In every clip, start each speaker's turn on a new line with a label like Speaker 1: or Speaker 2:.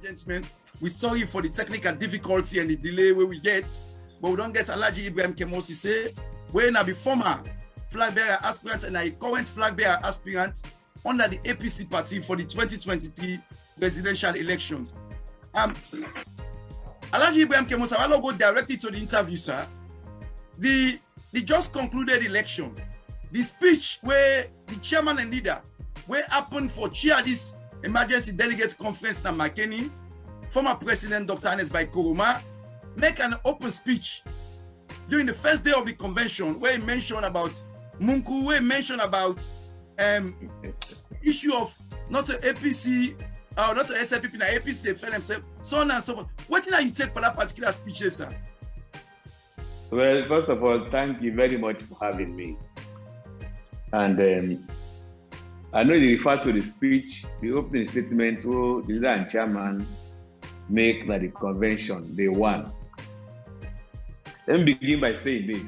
Speaker 1: gentlemen. We're sorry for the technical difficulty and the delay where we get, but we don't get Alhaji Ibrahim Kemoh Sesay, where now be former flag bearer aspirant and a current flag bearer aspirant under the APC party for the 2023 presidential elections. Alhaji Ibrahim Kemoh Sesay, I'll go directly to the interview, sir. The just concluded election, the speech where the chairman and leader where happened for chair this emergency delegate conference na Makeni, former President Dr. Ernest Bai Koroma make an open speech during the first day of the convention where he mentioned about Munku, where he mentioned about issue of not an APC or not an SLPP, na APC they fell themselves, so on and so forth. What did you take for that particular speech, sir?
Speaker 2: Well, first of all, thank you very much for having me. And I know you refer to the speech, the opening statement who the leader and chairman make at the convention, day one. Let me begin by saying this.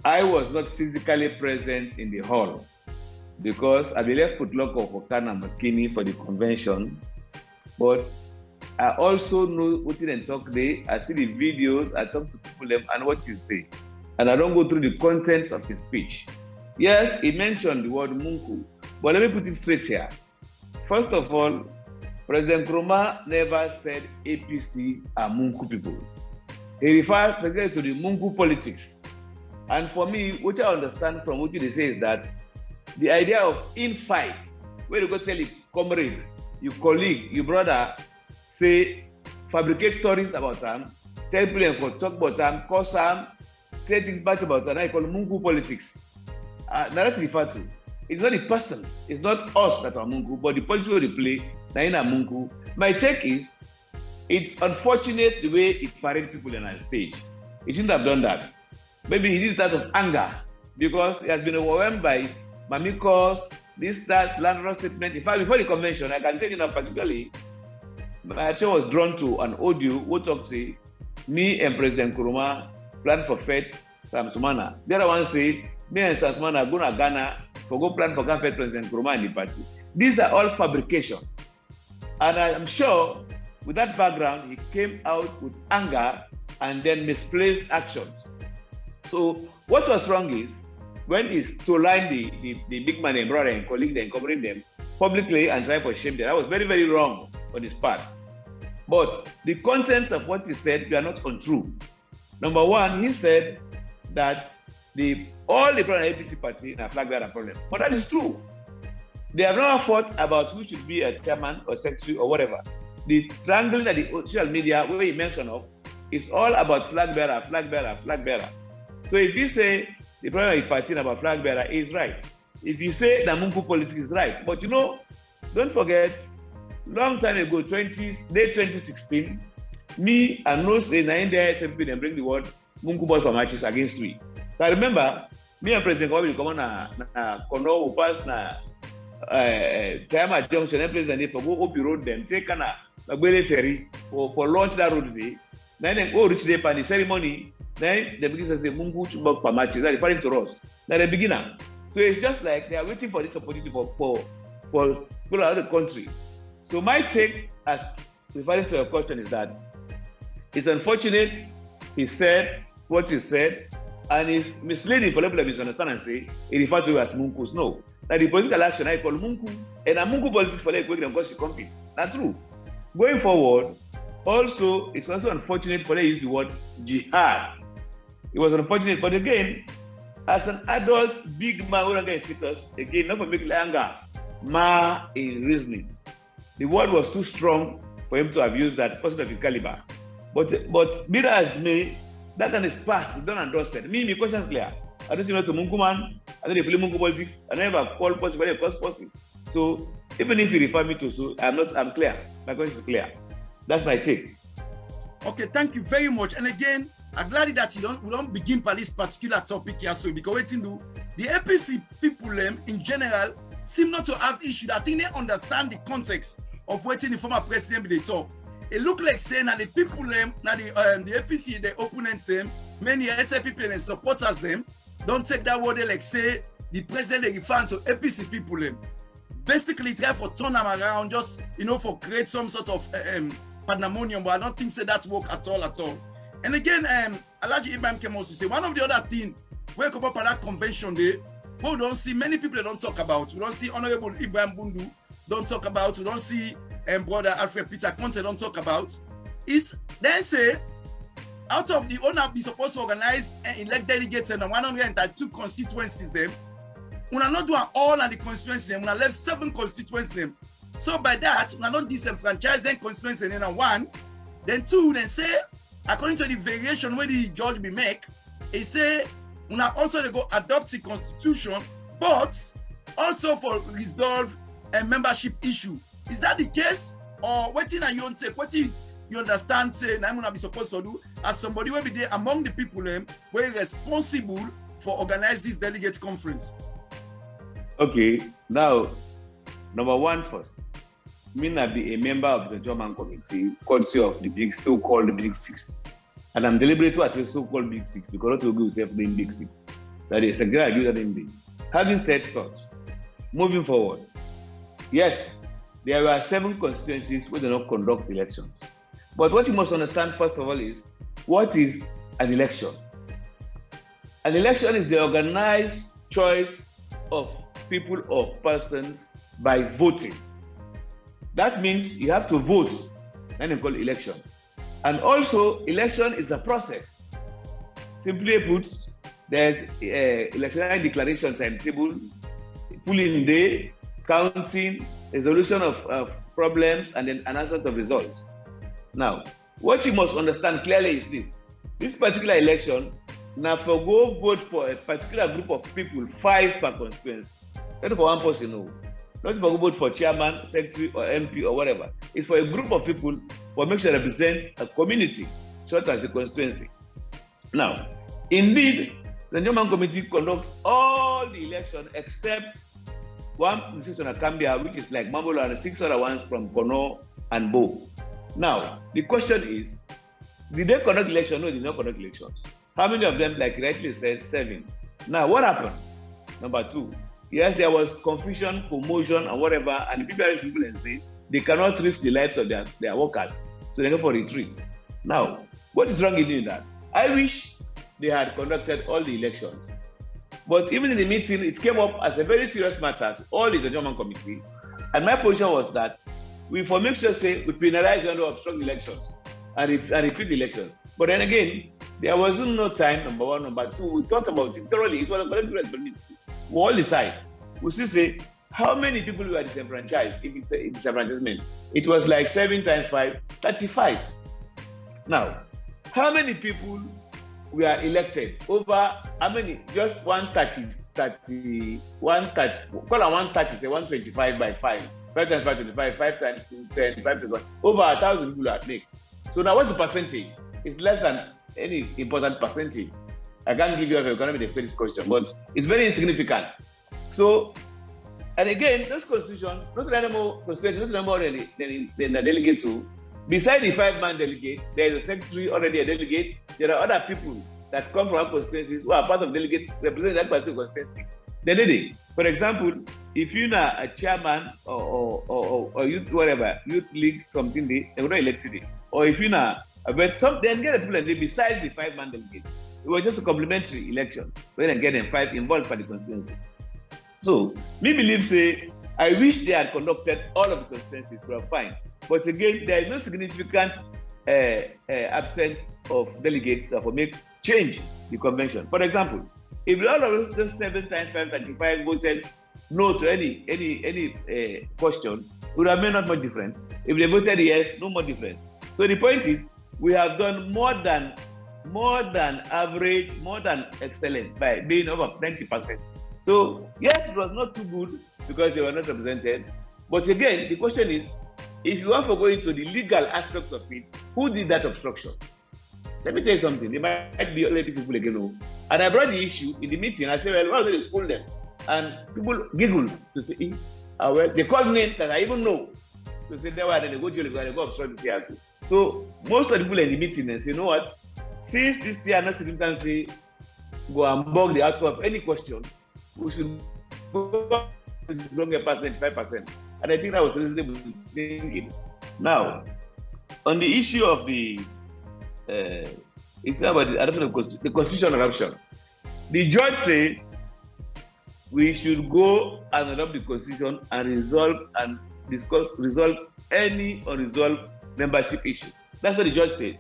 Speaker 2: I was not physically present in the hall because I left Port Loko for Makeni for the convention, but I also know what you talk there. I see the videos, I talk to people and what you say. And I don't go through the contents of his speech. Yes, he mentioned the word Munku, but let me put it straight here. First of all, President Koroma never said APC are Munku people. He referred to the Munku politics. And for me, what I understand from what you say is that the idea of in-fight, where you go tell your comrade, your colleague, your brother, say, fabricate stories about them, tell people for talk about them, cause them, say things bad about them, I call Munku politics. Now that's referred to. It's not the persons, it's not us that are Munku, but the politics we play, Naina Munku. My take is, it's unfortunate the way it parades people on our stage. He shouldn't have done that. Maybe he did that of anger, because he has been overwhelmed by Mamikos, that land statement. In fact, before the convention, I can tell you now particularly, my attention was drawn to an audio what talks say, me and President Koroma plan for Fed Sam Sumana. The other one said, me and Sam Sumana go to Ghana for go plan for Fed President Koroma and the party. These are all fabrications. And I'm sure with that background, he came out with anger and then misplaced actions. So what was wrong is, when he stolen the big man and brother and colleague and covering them publicly and trying to shame them, that was very, very wrong on his part. But the contents of what he said were not untrue. Number one, he said that all the brother APC party and flag bearer problem. But that is true. They have never fought about who should be a chairman or secretary or whatever. The triangling at the social media where he mentioned of is all about flag bearer, flag bearer, flag bearer. So if you say the problem is party about flag bearer is right. If you say the Munku politics is right. But you know, don't forget, long time ago, late 2016, me and no say na India people and bring the word Munku ball for matches against we. So I remember me and President Kobe come on na Kono pass na Tiama Junction and President for go up the road them take na Magbele ferry for launch that road today. Then they go reach the party ceremony. Then they begin to say Mungu Chubak per matches. They're referring to us. They're the beginner. So it's just like they are waiting for this opportunity for people out of the country. So my take, as referring to your question, is that it's unfortunate he said what he said, and it's misleading for people to misunderstand and say he referred to as Munkus. No. That the political action I call Munku, and a Munku politics for them because she compete. That's true. Going forward, also, it's also unfortunate for them to use the word jihad. It was unfortunate, but again, as an adult, big man who don't get status, again, not for making anger, ma in reasoning. The word was too strong for him to have used that person of his caliber. But be that as me, that time is past, it's done and dusted. Me, my question is clear. I don't see not to Munku man, I don't play Munku politics, I never call possible, I cause possible. So even if you refer me to so, I'm clear. My question is clear. That's my take.
Speaker 1: Okay, thank you very much. And again, I'm glad that we don't begin by this particular topic here, so because waiting to the APC people in general seem not to have issues. I think they understand the context of waiting the former president they talk. It look like saying that the people the APC, the opponents many SL people and supporters don't take that word like say the president they refer to APC people basically try for turn them around, just, for create some sort of pandemonium, but I don't think that work at all. And again, Alhaji Ibrahim Kemoh Sesay, one of the other things, we come up at that convention day, we don't see many people don't talk about. We don't see Honorable Ibrahim Bundu don't talk about. We don't see Brother Alfred Peter Conte don't talk about. Is then say, out of the owner be supposed to organize and elect delegates in the 102 constituencies them, we are not doing all of the constituencies them, we are left 7 constituencies them. So by that, we are not disenfranchised them constituencies in 1, then 2, then say, according to the variation where the judge be make, he say, we are also they go adopt the constitution, but also for resolve a membership issue. Is that the case? Or what thing are you on take? What thing you understand say I'm gonna be supposed to do as somebody will be there among the people were responsible for organize this delegate conference?
Speaker 2: Okay, now number 1 first. Me not be a member of the German committee, courtesy of the so-called Big 6. And I'm deliberate to say so-called Big 6 because not to agree with self being Big 6. That is exactly agree that in Having said such, moving forward, yes, there were 7 constituencies where they don't conduct elections. But what you must understand first of all is, what is an election? An election is the organized choice of people or persons by voting. That means you have to vote, and you call election. And also, election is a process. Simply put, there's electoral declaration timetable, polling day, counting, resolution of problems, and then announcement of results. Now, what you must understand clearly is this. This particular election, now for go vote for a particular group of people, 5 per constituency. Not for one person, no. Not for go vote for chairman, secretary, or MP, or whatever. It's for a group of people for make sure they represent a community, short as the constituency. Now, indeed, the German committee conducts all the elections except one institution at Cambia, which is like Mamolo, and 6 other ones from Kono and Bo. Now, the question is, did they conduct elections? No, they did not conduct elections. How many of them, like rightly said, 7? Now, what happened? Number 2, yes, there was confusion, commotion, and whatever, and the people say they cannot risk the lives of their workers, so they go for retreat. Now, what is wrong in doing that? I wish they had conducted all the elections. But even in the meeting, it came up as a very serious matter to all the German committee. And my position was that we for make sure say we penalize the obstruct elections and repeat the elections. But then again, there wasn't no time, number 1. Number 2, we thought about it thoroughly. It's one of the responsibilities. We all decide. We still say how many people were disenfranchised if it's a disenfranchisement. It was like 7 times 5, 35. Now, how many people were elected? Over how many? Just 130, 130, call it 130, say 125 by 5. 5 times 5, 25, 5 times 2, 10, 5 times 1. Over 1,000 people are made. So now what's the percentage? It's less than any important percentage. I can't give you an economic expense question, but it's very insignificant. So, and again, those constitutions, not anymore constitutions, not anymore than the delegate to. Beside the 5-man delegate, there is a secretary already a delegate. There are other people that come from our constituencies who are part of delegates representing that particular constituency. They did it. For example, if you're not a chairman or youth, whatever, youth league, something, they will not elect you. Or if you're not, but some then get a people besides the 5-man delegate. It was just a complementary election. When they get involved for the constituency. So, me believe say, I wish they had conducted all of the constituencies, we are fine. But again, there is no significant absence of delegates that will make change the convention. For example, if all of those 7 times 5, 35 voted no to any question, it would have made not much difference. If they voted yes, no more difference. So the point is, we have done more than average, more than excellent by being over 90%. So yes, it was not too good because they were not represented. But again, the question is, if you want to go into the legal aspects of it, who did that obstruction? Let me tell you something. They might be APC people again. And I brought the issue in the meeting. I said, well, why don't they school them? And people giggled to say, well, they called names that I even know. To say, they go jail, they go obstruct the TRC. So most of the people in the meeting and say, you know what? Since this year not significantly go and bug the outcome of any question, we should go don't get past 95%. And I think that was reasonable thinking. Now, on the issue of the, it's about the adoption of the constitutional adoption. The judge said we should go and adopt the constitution and resolve any unresolved membership issue. That's what the judge said.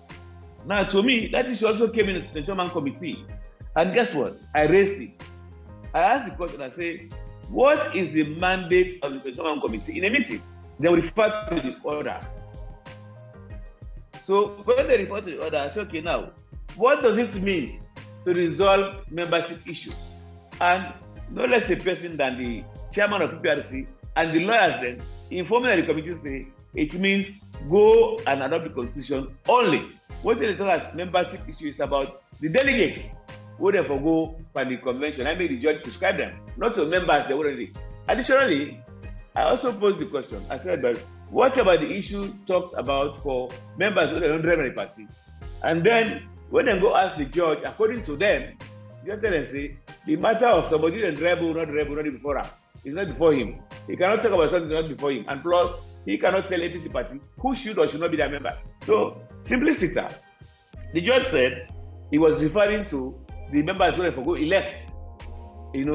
Speaker 2: Now, to me, that issue also came in the Chairman Committee. And guess what? I raised it. I asked the question and said, what is the mandate of the Chairman Committee in a meeting? They will refer to the order. So when they refer to the order, I say, okay, now, what does it mean to resolve membership issues? And no less a person than the chairman of PPRC and the lawyers then informing the committee say it means go and adopt the constitution only. What they tell us membership issue is about the delegates who therefore go for the convention. I mean the judge prescribe them, not to members they already. Additionally, I also posed the question. I said, but what about the issue talked about for members who don't drive the party? And then when they go ask the judge, according to them, the judge tell them say the matter of somebody that drive or not before him. It's not before him. He cannot talk about something not before him. And plus, he cannot tell APC party who should or should not be their member. So, simplicity. The judge said he was referring to the members who go elect, and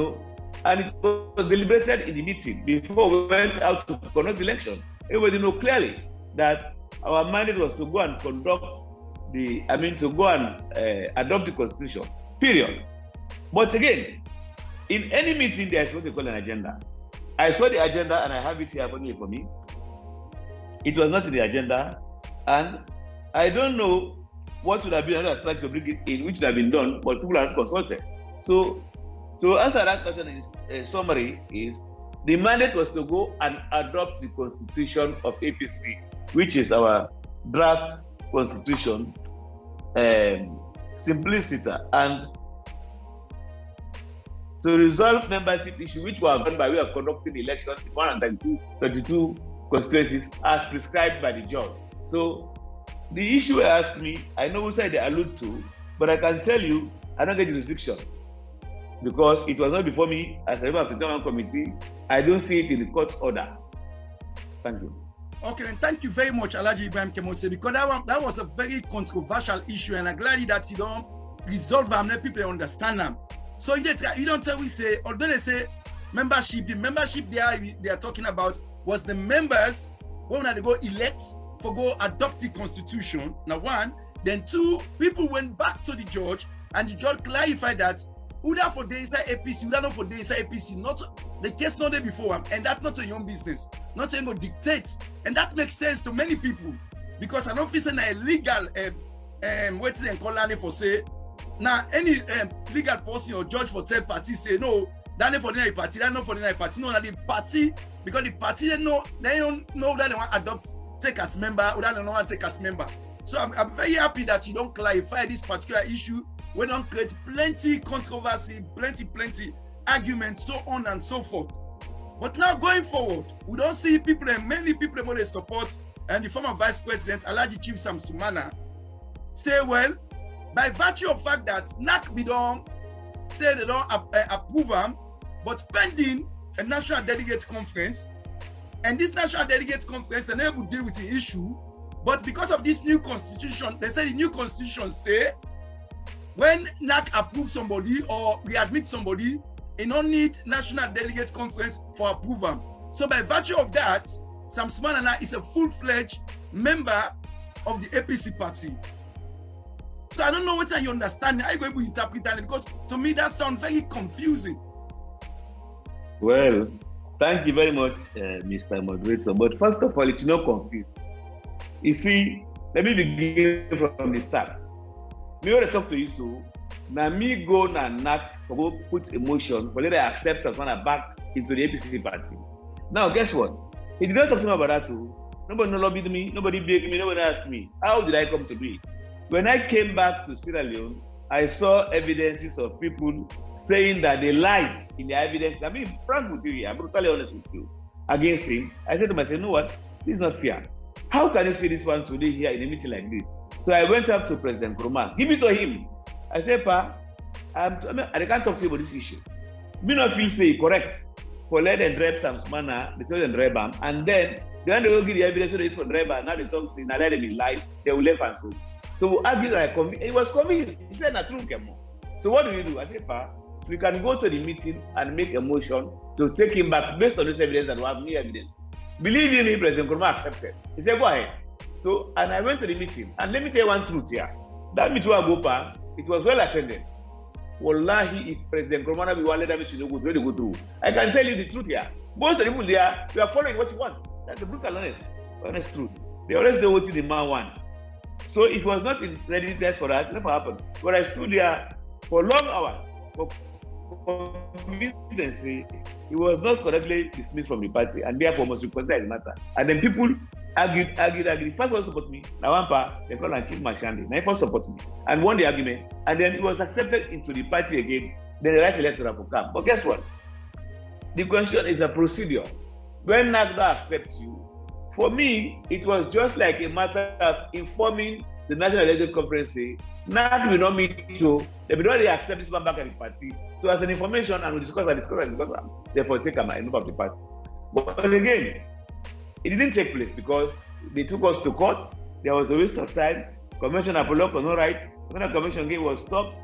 Speaker 2: it was deliberated in the meeting before we went out to conduct the election. Everybody know clearly that our mandate was to go and adopt the constitution, period. But again, in any meeting, there is what they call an agenda. I saw the agenda and I have it here for me. It was not in the agenda, and I don't know what would have been another strategy to bring it in, which would have been done, but people are not consulted. So, to answer that question in summary is, the mandate was to go and adopt the constitution of APC, which is our draft constitution, simplicity, and to resolve membership issue, which were done by way of conducting elections in 132 constituencies as prescribed by the judge. So the issue I asked me, I know which side they allude to, but I can tell you I don't get jurisdiction because it was not before me as a member of the Chairman Committee. I don't see it in the court order. Thank you.
Speaker 1: Okay, then thank you very much, Alhaji Ibrahim Kemoh Sesay, because that was a very controversial issue, and I'm glad that you don't resolve them, let people understand them. So you don't tell we say, although they say membership, the membership they are talking about was the members when they go elect for go adopt the constitution. Now one, then two, people went back to the judge and the judge clarified that Uda for the inside APC, Uda not for the inside APC, not the case not there before, and that's not your own business, not going to dictate, and that makes sense to many people because I don't feel a legal what's the call for say. Now, any legal person or judge for third party say no, that not for the party, that not for the party. No, that the party, because the party they don't know that they want to adopt, take as member, or that they don't want to take as member. So I'm very happy that you don't clarify this particular issue. We don't create plenty controversy, plenty arguments, so on and so forth. But now going forward, we don't see people and many people more they support, and the former Vice President Alhaji Chief Sam Sumana say, well, by virtue of fact that NAC don't say they don't approve them, but pending a national delegate conference, and this national delegate conference they able to deal with the issue, but because of this new constitution, they say the new constitution say when NAC approves somebody or readmit somebody, it don't need national delegate conference for approval. So by virtue of that, Sam Sumana is a full-fledged member of the APC party. So I don't know what you understand. How you going to interpret that? Because to me that sounds very confusing.
Speaker 2: Well, thank you very much, Mr. Moderator. But first of all, it's not confused. You see, let me begin from the start. Me want to talk to you so. Now me go and knock for go put a motion for later accept Safana back into the APC party. Now guess what? He did not talk to me about that too. Nobody lobbied me, nobody begged me, nobody asked me. How did I come to do it? When I came back to Sierra Leone, I saw evidences of people saying that they lied in their evidence. I mean, frank with you here, I'm brutally honest with you, against him. I said to myself, you know what? This is not fair. How can you see this one today here in a meeting like this? So I went up to President Koroma, give it to him. I said, Pa, I can't talk to you about this issue. Me not feel say correct. for let and rep some manner, they told them rep and then they will give the evidence that it's for rep, now they talk say, now let them in life, they will left and so. So we argue like it was convinced, he said not true, Kemoh. So what do we do? I said, we can go to the meeting and make a motion to take him back based on this evidence that we have new evidence. Believe me, President Koroma accepted. He said, go ahead. So, and I went to the meeting, and let me tell you one truth here. That meeting I go back, it was well attended. Wallahi, if President Koroma be one, let me really go through. I can tell you the truth here. Most of the people there, we are following what you want. That's the brutal honest truth. They always know what the man wants. So it was not in readiness for that, never happened. But I stood there for long hours. For consistency, he was not correctly dismissed from the party and therefore must reconsider his matter. And then people argued. First one support me. Now one part, they call him Chief Mashandi. Now he first support me and won the argument. And then it was accepted into the party again. Then the right electoral for come. But guess what? The constitution is a procedure. When NAGDA accepts you, for me, it was just like a matter of informing the National Elected Conference. NAG will not meet so they will not accept this one back at the party. So as an information, and we discuss. Therefore, take a member of the party. But again, it didn't take place because they took us to court. There was a waste of time. Convention of Port Loko was not right. When the convention game was stopped,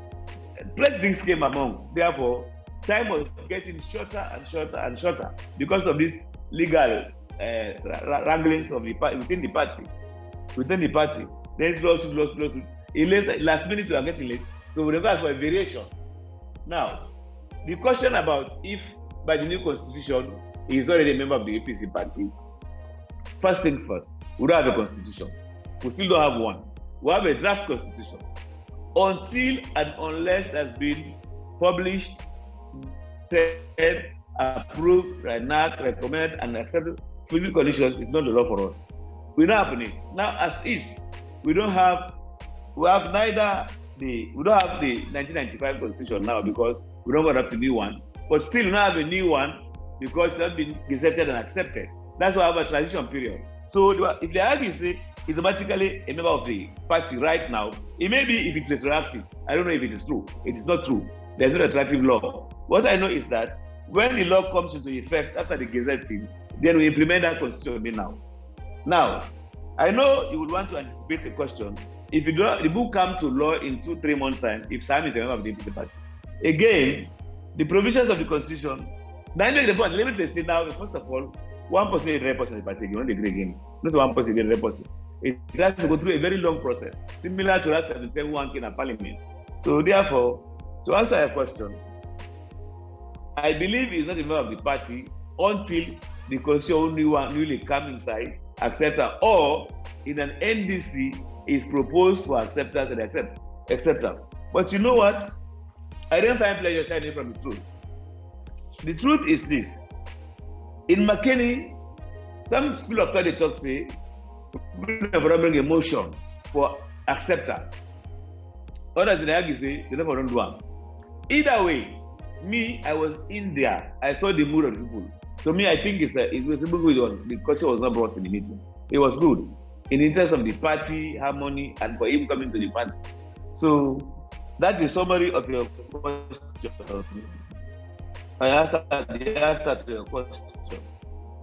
Speaker 2: plenty things came among. Therefore, time was getting shorter and shorter and shorter because of this legal wranglings of the party within the party. Then lawsuit. Last minute we are getting late, so we request for a variation. Now, the question about if by the new constitution he is already a member of the APC party. First things first, we don't have a constitution. We still don't have one. We have a draft constitution. Until and unless it has been published, approved, recommended, and accepted, physical conditions is not the law for us. We don't have it. Now, as is, we don't have the 1995 constitution now because we don't want to new one. But still, we don't have a new one because it has been gazetted and accepted. That's why we have a transition period. So if the argue say he's automatically a member of the party right now, it may be if it's retroactive. I don't know if it is true. It is not true. There's no retroactive law. What I know is that when the law comes into effect after the gazetting, then we implement that constitution now. Now, I know you would want to anticipate a question. If the book comes to law in 2-3 months' time, if Sam is a member of the APC party, again, the provisions of the constitution, let me say now, first of all, one person is a person in the party, you don't agree again. Not one person is a person. It has to go through a very long process, similar to that of the same one in a parliament. So therefore, to answer your question, I believe he's not a member of the party until the constitution newly come inside, etc., or in an NDC is proposed for acceptance and acceptance. But you know what? I don't find pleasure shining from the truth. The truth is this. In Makeni, some school of thought they talk say, we bring a motion for acceptance. Others in the argue say, they never don't do one. Either way, me, I was in there. I saw the mood of the people. So me, I think it was a good one. The question was not brought in the meeting. It was good. In the interest of the party, harmony, and for him coming to the party. So that's a summary of your question. I answer to your question.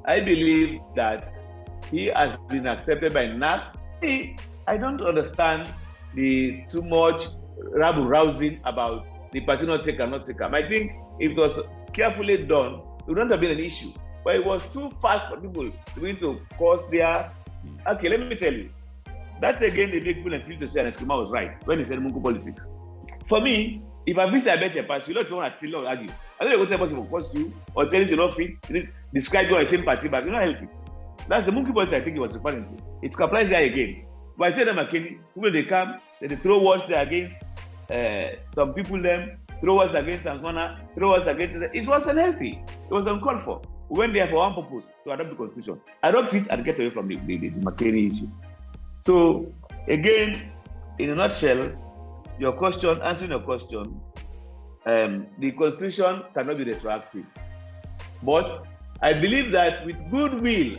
Speaker 2: I believe that he has been accepted by NAC. I don't understand the too much rabble-rousing about the party not take or not take. I think if it was carefully done, it wouldn't have been an issue. But it was too fast for people to cause their... Okay, let me tell you. That's again the big people and people to say Ernest Bai was right when he said Mungu politics. For me, if I visit a better party, you don't want to tell argue. I don't go tell person will cost you or tell you you're not fit, describe you as the same party, but you're not healthy. That's the Mungu politics I think he was referring to. It applies there again. But I tell them, Makeni, people they come, they throw words there against some people, them throw words against Tanzania, throw words against it was unhealthy. It was uncalled for. We went there for one purpose, to adopt the constitution. Adopt it and get away from the Makeni issue. So, again, in a nutshell, answering your question, the constitution cannot be retroactive. But I believe that with goodwill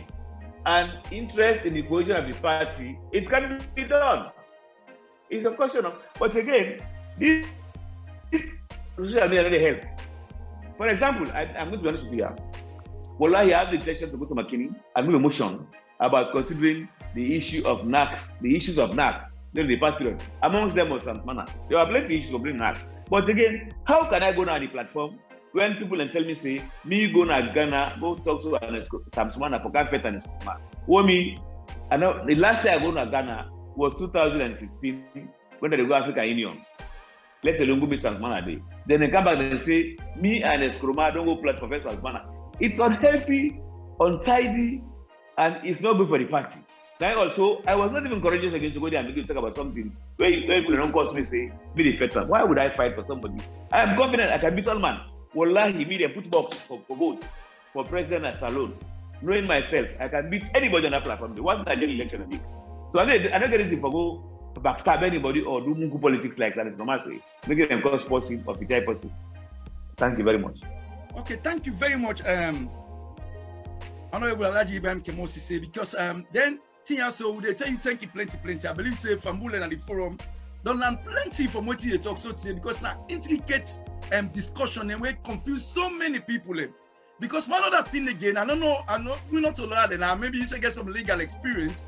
Speaker 2: and interest in the cohesion of the party, it can be done. It's a question of, but again, this constitution may already help. For example, I'm going to be honest with you here. Wallahi, I have the intention to go to Makeni and give a motion about considering the issue of NACs, the issues of NAC during the past period. Amongst them was some manner. There are plenty of issues to bring NAC. But again, how can I go now on the platform when people and tell me, say, me go to Ghana, go talk to some Sumana for Gafet and Sumana. Me, I know the last time I go to Ghana was 2015 when they go African Union. Let's say Lungu be Sumana Day. Then they come back and say, me and Eskroma don't go plot for Professor Sumana. It's unhealthy, untidy, and it's not good for the party. Now also, I was not even courageous again to go there and begin to talk about something where people don't cause me say, be the federal. Why would I fight for somebody? I am confident I can beat all man. Wallahi, me they put box for vote for president as alone. Knowing myself, I can beat anybody on that platform. Once I get election again. So I don't get anything for go backstab anybody or do mungu politics like that. It's normal say. Making them cause positive or PTI positive. Thank you very much.
Speaker 1: Okay, thank you very much, Honorable Alhaji Ibrahim Kemoh Sesay, because then so they tell you thank you plenty. I believe say Fambule and the forum don't learn plenty from what you talk so today because now intricate discussion and we confuse so many people. Because one other thing again, I know we're not allowed and maybe you say get some legal experience.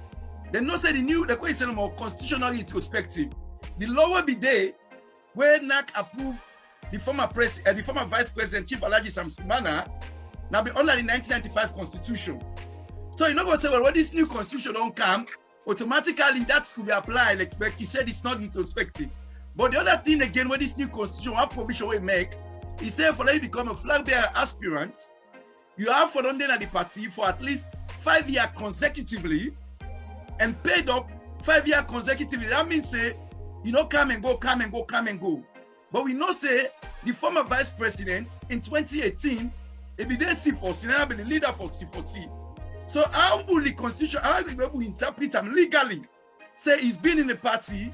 Speaker 1: They know say the question more constitutional retrospective. The law will be there where NAC approved the former vice president Chief Alhaji Samsumana now be under the 1995 constitution. So you're not going to say, well, when this new constitution don't come, automatically that could be applied. Like you said, it's not retrospective. But the other thing again, when this new constitution, what provision we make, he said for you become a flag bearer aspirant, you have for under the party for at least 5 years consecutively and paid up 5 years consecutively. That means say, you know, come and go. But we know say the former vice president in 2018, it be the C4C, now be the leader for C4C. So how will the constitution, how will we interpret him legally? Say he's been in the party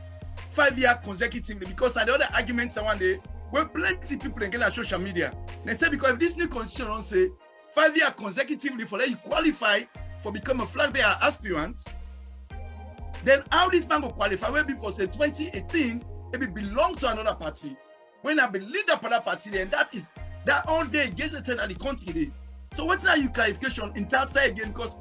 Speaker 1: 5 years consecutively because of the other arguments one day where plenty people get on social media. They say because if this new constitution don't say 5 years consecutively for that you qualify for become a flag bearer aspirant, then how this man will qualify? Where before say 2018, it belong to another party. When I be leader for that party, then that all day gets attended at the country day. So what's that you clarification in say again? Because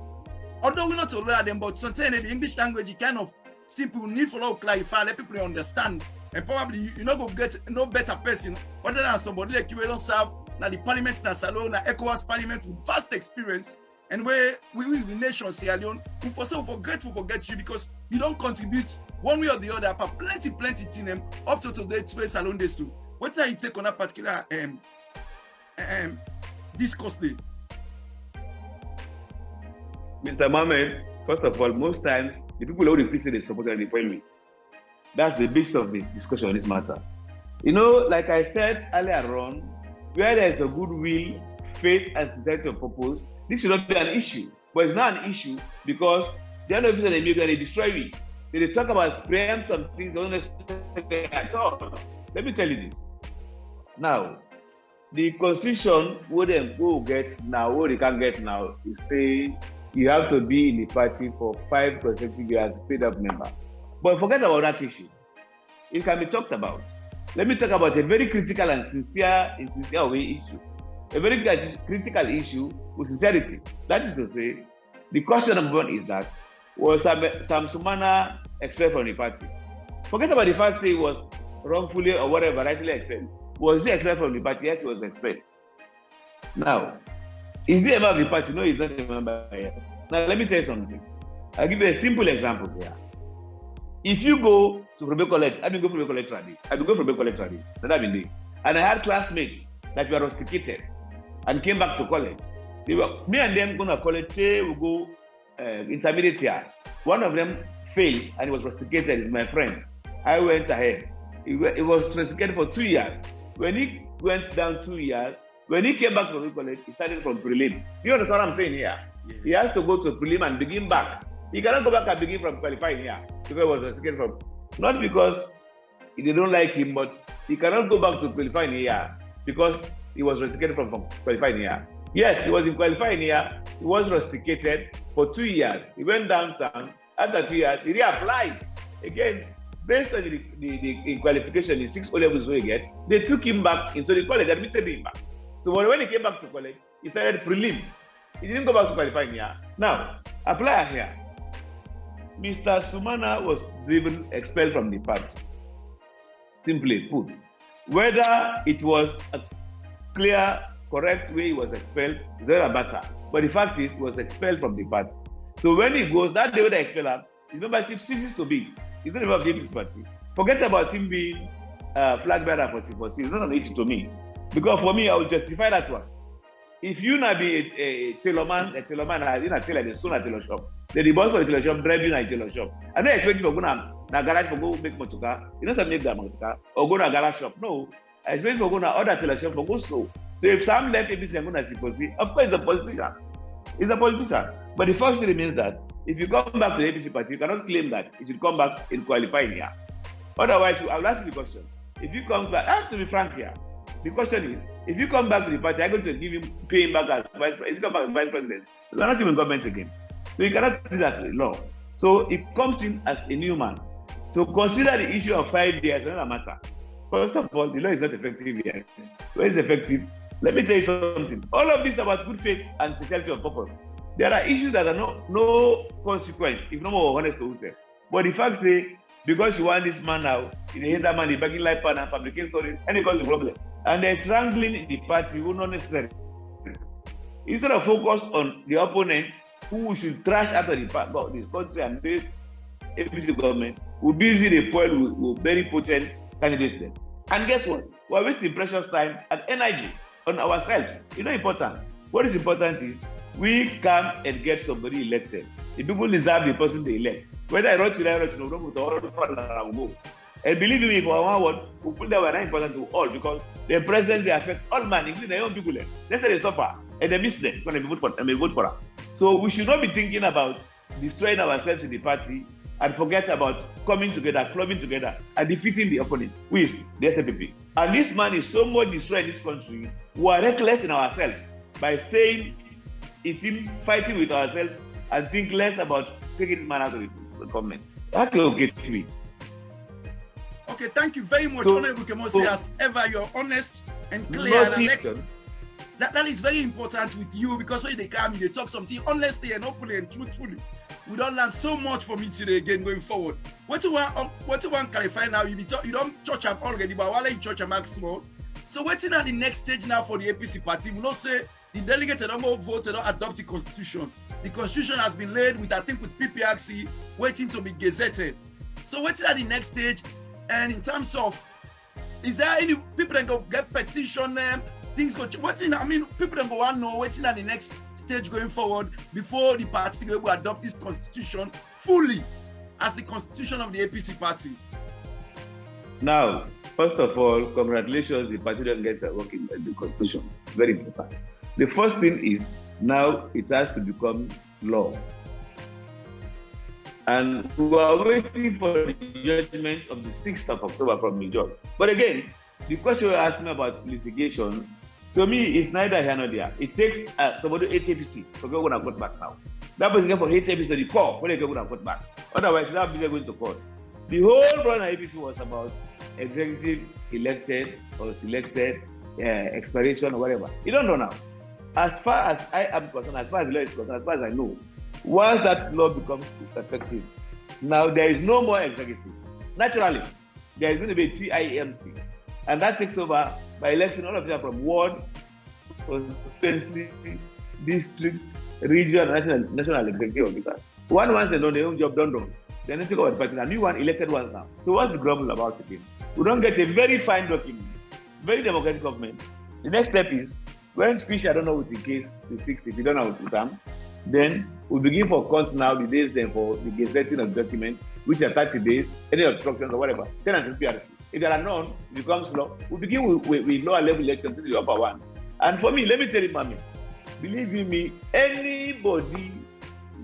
Speaker 1: although we're not aware of them, but sometimes in the English language, you kind of simple need for to clarify, let people understand. And probably you not go get no better person other than somebody like you don't serve now the Parliament in Sierra Leone, ECOWAS Parliament with vast experience, and where we will the nation Sierra Leone, we grateful forget you because you don't contribute one way or the other, but plenty to them up to today space alone this. So what's that you take on that particular discourse day?
Speaker 2: Mr. Mohammed, first of all, most times the people who refuse they support and defend me. That's the basis of the discussion on this matter. You know, like I said earlier on, where there is a goodwill, faith, and sincerity of purpose, this should not be an issue. But it's not an issue because the end of it, they destroy me. They talk about spraying some things don't necessarily at all. Let me tell you this. Now, the constitution what they go get now, what they can get now, is say you have to be in the party for 5 consecutive years, paid up member. But forget about that issue. It can be talked about. Let me talk about a very critical and sincere way issue. A very critical issue with sincerity. That is to say, the question number one is that was Samsumana expelled from the party? Forget about the fact that he was wrongfully or whatever, rightly expelled. Was he expelled from the party? Yes, he was expelled. Now, is he a member of the party? No, he's not a member yet. Now, let me tell you something. I'll give you a simple example here. If you go to Probe College, I've been going to Probe College already. That I've been doing. And I had classmates that were rusticated and came back to college. Me and them going to college, say we go intermediate year. One of them failed and he was rusticated, my friend. I went ahead. He was rusticated for 2 years. When he went down 2 years, when he came back to Probe College, he started from prelim. You understand what I'm saying here? Yes. He has to go to prelim and begin back. He cannot go back and begin from qualifying here because he was rusticated from. Not because they don't like him, but he cannot go back to qualifying here because he was rusticated from qualifying here. Yes, he was in qualifying here. He was rusticated for 2 years. He went downtown. After 2 years, he reapplied again. Based on the qualification, the 6 O-levels we get, they took him back into the college, admitted him back. So when he came back to college, he started prelim. He didn't go back to qualifying here. Now, apply here. Mr. Sumana was expelled from the party. Simply put, whether it was a clear, correct way he was expelled, is not a matter. But the fact is, he was expelled from the party. So when he goes, that day when they expel him, his membership ceases to be. He's not about the party. Forget about him being flag bearer for C4C. It's not an issue to me. Because for me, I will justify that one. If you now be a tailorman, in a tailor, the soon at tailor shop, the boss for the tailor shop drive you in a tailor shop. And then expect you to go na garage for go make motoka. You know some make that motoka or go to a garage shop. No, I expect you to go na other tailor shop for go so. So if Sam left APC and go na C4C, of course, it's a politician. He's a politician. But the fact remains that if you come back to the APC party, you cannot claim that it should come back in qualifying here. Otherwise, I will ask you the question. If you come back, I have to be frank here. The question is, if you come back to the party, I'm going to give him, pay him back as vice president. If you come back as vice president, you're not even government again. So you cannot see that in law. So it comes in as a new man. So consider the issue of 5 years, another matter. First of all, the law is not effective yet. Where is effective? Let me tell you something. All of this about good faith and sincerity of purpose. There are issues that are no consequence, if no more honest to yourself. But the fact is, because you want this man now, you hate that man, the begging life and fabricating stories, and it causes a problem. And there's wrangling in the party who not necessary. Instead of focus on the opponent who should trash out of the country and face APC government, we're busy deploying with very potent candidates there. And guess what? We're wasting precious time and energy on ourselves. It's not important. What is important is we come and get somebody elected. The people deserve the person they elect. Whether I wrote to them, and believe me, for one word, people that were not important to all because the president they affect all men, including their own people. Let's say they suffer and they miss them when they vote for them. So we should not be thinking about destroying ourselves in the party and forget about coming together, clubbing together, and defeating the opponent, who is the SPP. And this man is so much destroying this country. We are reckless in ourselves by staying, eating, fighting with ourselves, and think less about taking this man out of the government. That's okay to me.
Speaker 1: Okay, thank you very much, Honorable Kemoh Sesay. As ever, you're honest and clear. That is very important with you because when they come, they talk something honestly and openly and truthfully. We don't learn so much from you today again going forward. What you want clarify now? You don't church up already, but while you church a maximum. So what's in at the next stage now for the APC party? We don't say the delegates don't go vote, they don't adopt the constitution. The constitution has been laid with, I think, with PPRC waiting to be gazetted. So what's at the next stage? And in terms of, is there any people that go get petition them? Things go. People that go want to know what's at the next stage going forward before the party will adopt this constitution fully as the constitution of the APC party.
Speaker 2: Now, first of all, congratulations, the party don't get working on the constitution. Very important. The first thing is now it has to become law. And we are waiting for the judgment of the 6th of October from the judge. But again, the question you asked me about litigation, to me, it's neither here nor there. It takes somebody to APC to go and court back now. That was for APC to the court when they go and court back. Otherwise, that would be going to court. The whole run of APC was about executive elected or selected, expiration or whatever. You don't know now. As far as I am concerned, as far as the law is concerned, as far as I know, once that law becomes effective, now there is no more executive. Naturally, there is going to be a TIMC, and that takes over by electing all of them from ward, constituency, district, region, national executive officers. Once they know their own job done, then they take over the party. A new one elected ones now. So what's the grumble about it? We don't get a very fine document, very democratic government. The next step is when Fish, I don't know, with the case, the 6th, if you don't know what to come, then we begin for court now, the days then for the gazetting of documents, which are 30 days, any obstructions or whatever, 10 and 50 RC. If there are none, it becomes law. We begin with lower level elections to the upper one. And for me, let me tell you, Mami, believe you me, anybody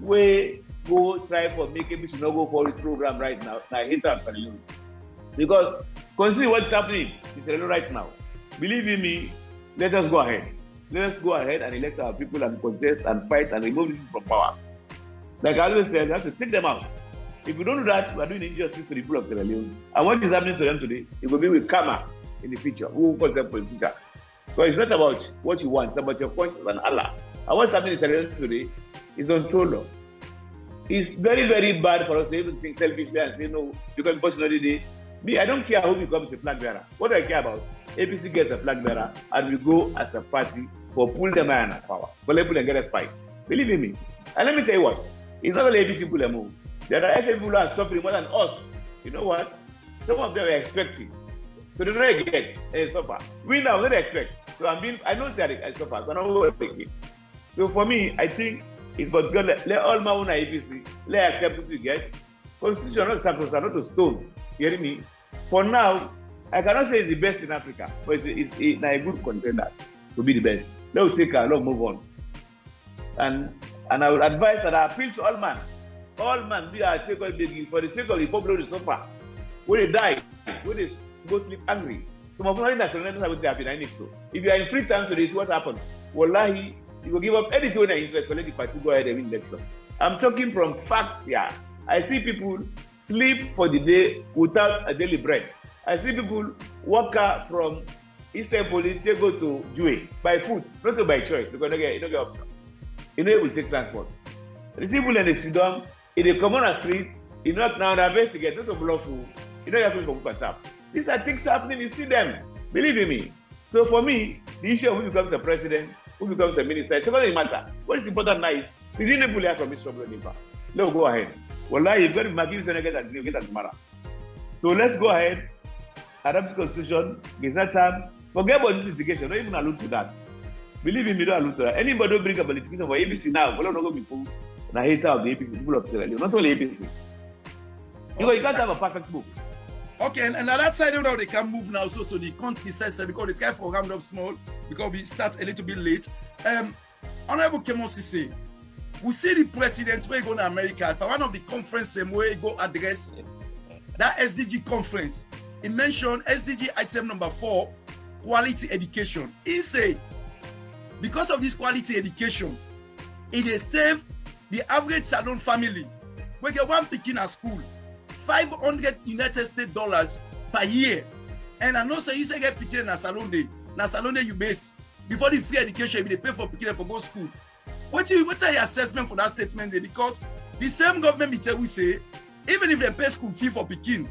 Speaker 2: will go try for making me should not go for this program right now, I hate that Sierra Leone. Because consider what's happening in Sierra Leone right now. Believe you me, let us go ahead. Let us go ahead and elect our people and contest and fight and remove them from power. Like I always say, we have to take them out. If we don't do that, we are doing injustice to the people of Sierra Leone. And what is happening to them today, it will be with karma in the future. Who calls them politicians? So it's not about what you want, it's about your conscience and Allah. And what's happening in Sierra Leone today is untold of. It's very, very bad for us to even think selfishly and say, no, because unfortunately, me, I don't care who becomes a flag bearer. What do I care about? APC gets a flag bearer and we go as a party for pull them iron of power. For them and get us fight. Believe in me. And let me tell you what, it's not only APC pull them move. There are SL people who are suffering more than us. You know what? Some of them are expecting. So they don't get and suffer. We now don't expect. So I know that I suffer. So I'm not working. So for me, I think it's but God, let all my own APC, let accept what we get. Constitution not sacrosanct, not a stone. You hear me? For now, I cannot say it's the best in Africa, but it's a good contender to be the best. Let's take a let's move on. And I would advise that I appeal to all men, we are taking for the sake of the people who suffer. When they die, when they go sleep angry. Some of them that have been so. If you are in free time today, see what happens. Wallahi, you will give up anything when you're interested, let the party go ahead and win election. I'm talking from facts here. I see people sleep for the day without a daily bread. I see people walk out from Eastern Police, they go to Jue by foot, not by choice, because you don't get option. You know, it will take transport. The people in the Sudan, in the common street, you know, now they're investigating, not to bluff you. You know, you have to go for up. These are things happening, you see them. Believe in me. So for me, the issue of who becomes the president, who becomes the minister, it doesn't matter. What is important now is, we didn't pull out from this trouble anymore. Let's go ahead. Wallahi, you've got to Makeni Sierra Leone get tomorrow. So let's go ahead. Adopt the constitution. It's not time. Forget about this litigation. Don't even allude to that. Believe me, don't allude to that. Anybody who brings up a litigation for APC now, we're not going to be a hater of the APC, people of Sierra Leone. Not only APC. Because you can't have a perfect book.
Speaker 1: Okay, and on that side, now they can move now so to the country session because it's kind of round up small because we start a little bit late. Honorable Kemoh Sesay, we see the president where he go to America, but one of the conferences where he go address that SDG conference. He mentioned SDG item number 4, quality education. He said, because of this quality education, it will save the average Salone family. We get one picking at school, $500 United States dollars per year. And I know say you say get picking in a Salone day. Na Salone day you base. Before the free education, they pay for picking for go school. What are your assessment for that statement there? Because the same government will say, even if they pay school fee for picking,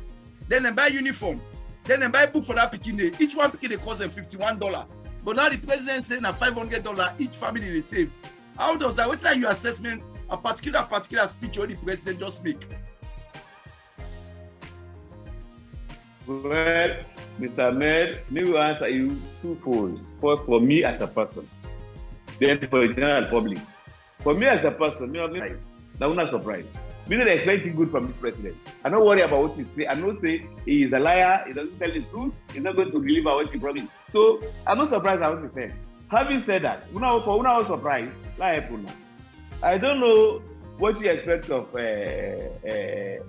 Speaker 1: then they buy uniform, then they buy book for that picking day. Each one picking they cost them $51. But now the president saying that $500 each family they save. How does that? What's your assessment? A particular speech or the president just make?
Speaker 2: Well, Mr. Ahmed, me will answer you twofold. First, for me as a person, then for the general public. For me as a person, me I'm not surprised. We don't expect anything good from this president. I don't worry about what he say. I don't say he is a liar. He doesn't tell the truth. He's not going to deliver what he promised. So I'm not surprised at what he said. Having said that, we're not surprised. I don't know what you expect of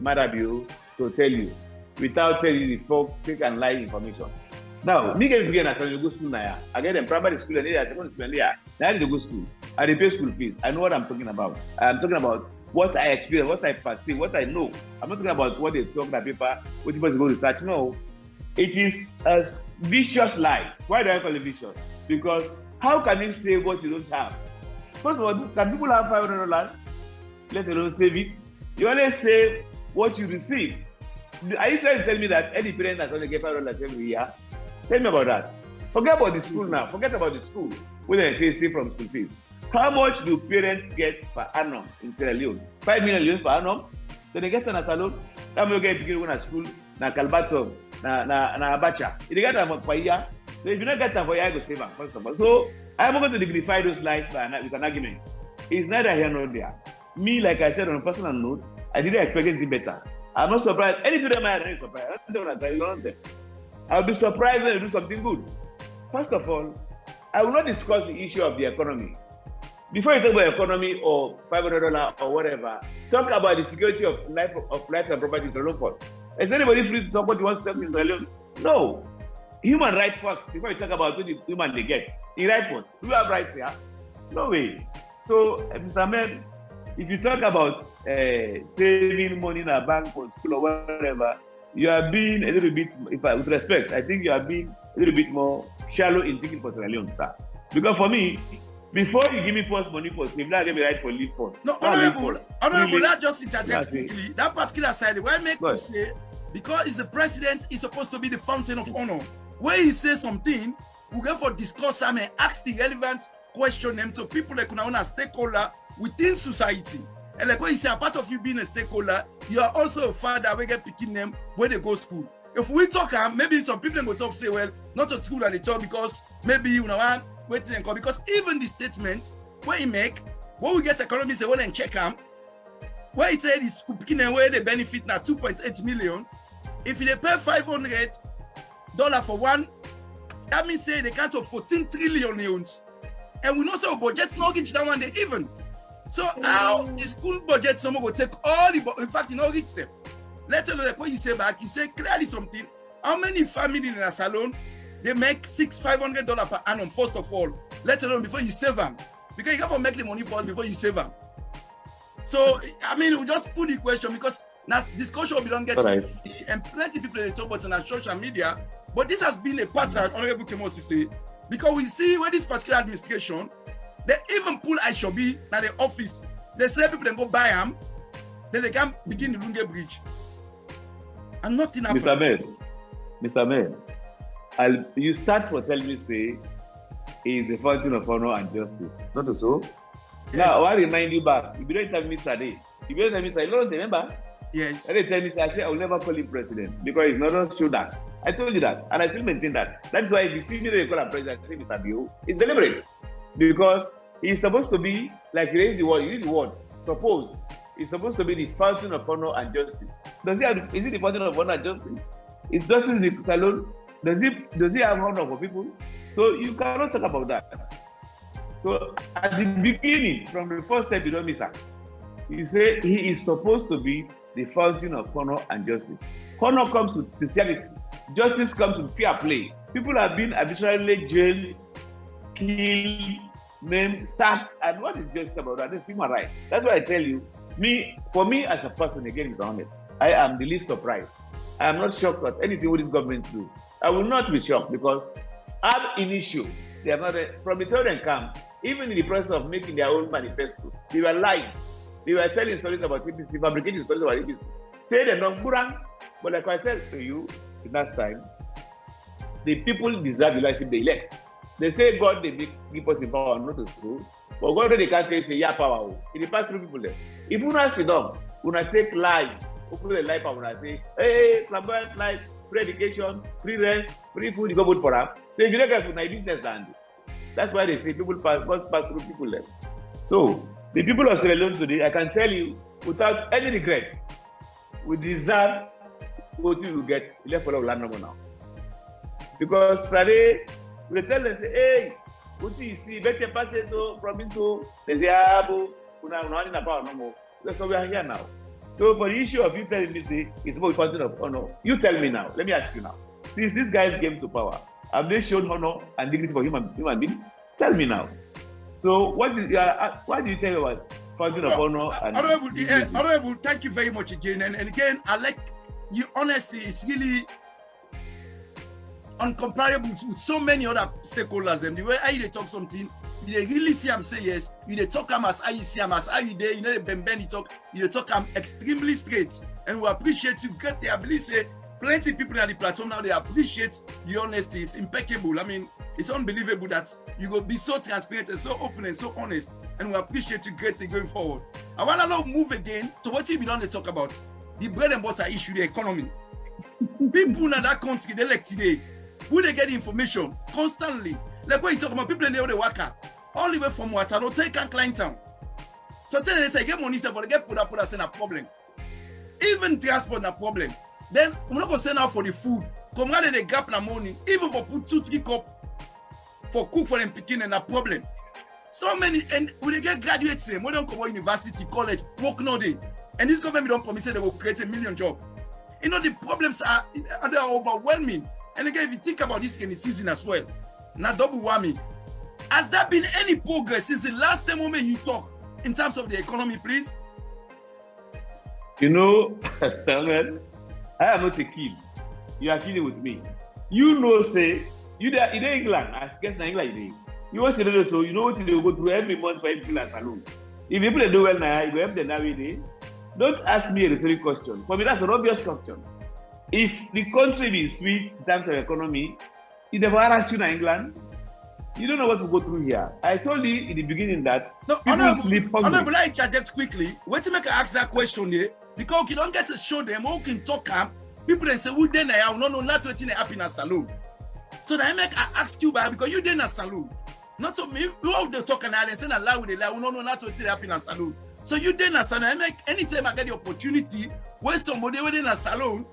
Speaker 2: Madabio to tell you without telling you the fake and lie information. Now, me get begin at go school now. I get them primary school and they are secondary school and they are. Now I go school. I pay school fees. I know what I'm talking about. I'm talking about what I experience, what I perceive, what I know. I'm not talking about what they talk on paper, what people go research. No, it is a vicious lie. Why do I call it vicious? Because how can you say what you don't have? First of all, can people have $500? Let alone save it. You only save what you receive. Are you trying to tell me that any parent has only get $500 every year? Tell me about that. Forget about the school now. Forget about the school. When I say save from school fees. How much do parents get per annum in Sierra Leone? 5 million per annum. So they get an salon. That will get to go school. Na Kalbato, na Abacha. If they get them per year, so if you not get them for year, I go save them first of all. So I'm not going to dignify those lies with an argument. It's neither here nor there. Me, like I said on a personal note, I didn't expect anything better. I'm not surprised. Anything that might be surprised. I'll be surprised when they do something good. First of all, I will not discuss the issue of the economy. Before you talk about economy or $500 or whatever, talk about the security of life and property in Sierra Leone. Is anybody free to talk what you want to talk in Sierra Leone? No. Human rights first before you talk about what the human they get. The right first. Do you have rights here? No way. So, Mr. Ahmed, if you talk about saving money in a bank or school or whatever, you are being a little bit, with respect, I think you are being a little bit more shallow in thinking for Sierra Leone. Because for me, Before you give me first money for save, now give me right for leave first.
Speaker 1: No, honorable, let's just interject quickly. That particular side, why make you say, because it's the president, is supposed to be the fountain of honor. When he says something, we go for discuss and ask the relevant question them to people like a stakeholder within society. And like when you say, a part of you being a stakeholder, you are also a father, we get picking them where they go school. If we talk, maybe some people will talk, say, well, not to school at the talk because maybe you know waiting and call. Because even the statement where he make, when we get economists, they want to check him, where he said he's picking away the benefit now 2.8 million. If they pay $500 for one, that means say they count of 14 trillion loans. And we know so budget mortgage that one they even. So how the school budget someone will take all the, in fact, you know, reach them. Let's tell you like what you say back, you say clearly something. How many families in a salon they make $500 per annum, first of all. Let alone before you save them. Because you have to make the money first before you save them. So I mean we just put the question because now discussion we don't get
Speaker 2: right.
Speaker 1: And plenty of people they talk about it on social media, but this has been a pattern, Honorable Kemoh Sesay, because we see where this particular administration, they even pull Aishobi at the office. They say people then go buy them, then they can begin the Lunge Bridge. And nothing happened.
Speaker 2: Mr. Mayor, you start for telling me, say, he is the fountain of honor and justice. Not so? Yes. Now, I remind you back. If you don't tell me today, if you don't tell me today, you don't remember?
Speaker 1: Yes.
Speaker 2: And they tell me, I say, I will never call him president because he's not sure that. I told you that, and I still maintain that. That's why if you see me they call him president, I say, Mr. Bio, it's deliberate. Because he's supposed to be, like, you use the word, suppose, he's supposed to be the fountain of honor and justice. Is he the fountain of honor and justice? Is justice the salon? Does he have honor for people? So you cannot talk about that. So at the beginning, from the first step, you don't miss out. You say he is supposed to be the fountain of honor and justice. Honor comes with sincerity. Justice comes with fair play. People have been arbitrarily jailed, killed, named, sacked, and what is justice about that? It's human rights. That's why I tell you, for me as a person, again, is honest. I am the least surprised. I am not shocked at anything what this government do. I will not be shocked because ab initio, they are not from the third camp, even in the process of making their own manifesto, they were lying. They were telling stories about APC, fabricating stories about APC. Say they're not burang, but like I said to you the last time, the people deserve the leadership they elect. They say God they give us in power, not to school, but God they can't say yeah power. It is pass through people there. If you not sit down, you not take life, open the life and say, hey, flamboyant life, free education, free rent, free food, you go vote for them. So if you don't get food, now business land. That's why they say people pass through people there. So the people of Sierra Leone today, I can tell you, without any regret, we deserve what you will get. We left for our land number now. Because today, we tell them, say, hey, what you see, better pass it to promise to, they say, we're not in a power no more. That's why we are here now. So for the issue of you telling me, say, it's about fountain of honor, you tell me now, let me ask you now. Since these guys came to power, have they shown honor and dignity for human beings? Tell me now. So what do you tell me about fountain of honor and
Speaker 1: Honorable, thank you very much again. And again, I like your honesty is really uncomparable with so many other stakeholders. Them the way how they talk something, you really see them say yes. You talk them as how you see them as how you day. You know they bend talk. You talk them extremely straight, and we appreciate you. Get the ability say plenty of people on the platform now they appreciate your honesty. It's impeccable. I mean, it's unbelievable that you go be so transparent and so open and so honest. And we appreciate you greatly going forward. I want to now move again to what you be done to talk about the bread and butter issue, the economy. People in that country they elect today. Who they get the information constantly. Like when you talk about people in the worker, all the way from water, don't take and Klein Town. So tell them they say get money, but they get put us in a problem. Even transport a problem. Then we're not gonna send out for the food. Come rather the gap in the morning, even for put 2-3 cups for cook for them picking and a problem. So many and when they get graduates, we don't come to university, college, work no day. And this government don't promise they will create 1 million jobs. You know the problems are overwhelming. And again, if you think about this in the season as well, now double whammy. Has there been any progress since the last time moment you talk in terms of the economy, please?
Speaker 2: You know, I am not a kid. You are kidding with me. You know, say, you there in England, I guess in England, You want to know so you know what they go through every month for people at salon. If people do well now, you go help them every day. Don't ask me a rhetoric question. For me, that's an obvious question. If the country is weak in terms of economy, it never harass you in England. You don't know what to go through here. I told you in the beginning that people sleep hungry.
Speaker 1: Honorable, I interject quickly. Wait to make I ask that question here. Because you don't get to show them, who can talk them. People they say, who then I have no, that's what in happen at salon. So I ask you back because you then a salon. Not to me, you all the talk and they say that lie with the lie, no, that's what happen at salon. So you then a salon. I make anytime I get the opportunity where somebody within a salon,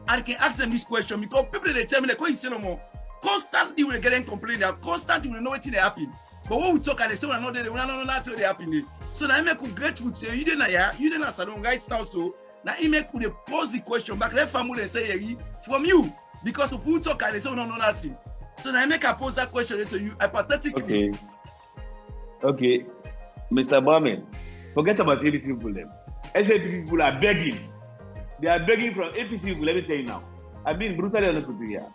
Speaker 1: I can ask them this question because people they tell me like, what you say no more. Constantly we getting complaining, constantly we know what's happening. But when we talk and they say, no, that's what happening. So now I make grateful say you didn't a salon right now. So now I make could pose the question back. Let family say from you because if we talk and they say, no, nothing. So now I make a pose that question to you hypothetically.
Speaker 2: Okay. Mr. Bowman, forget about APC people then. SAP people are begging. They are begging from APC people, let me tell you now. I've been brutally honest with you here.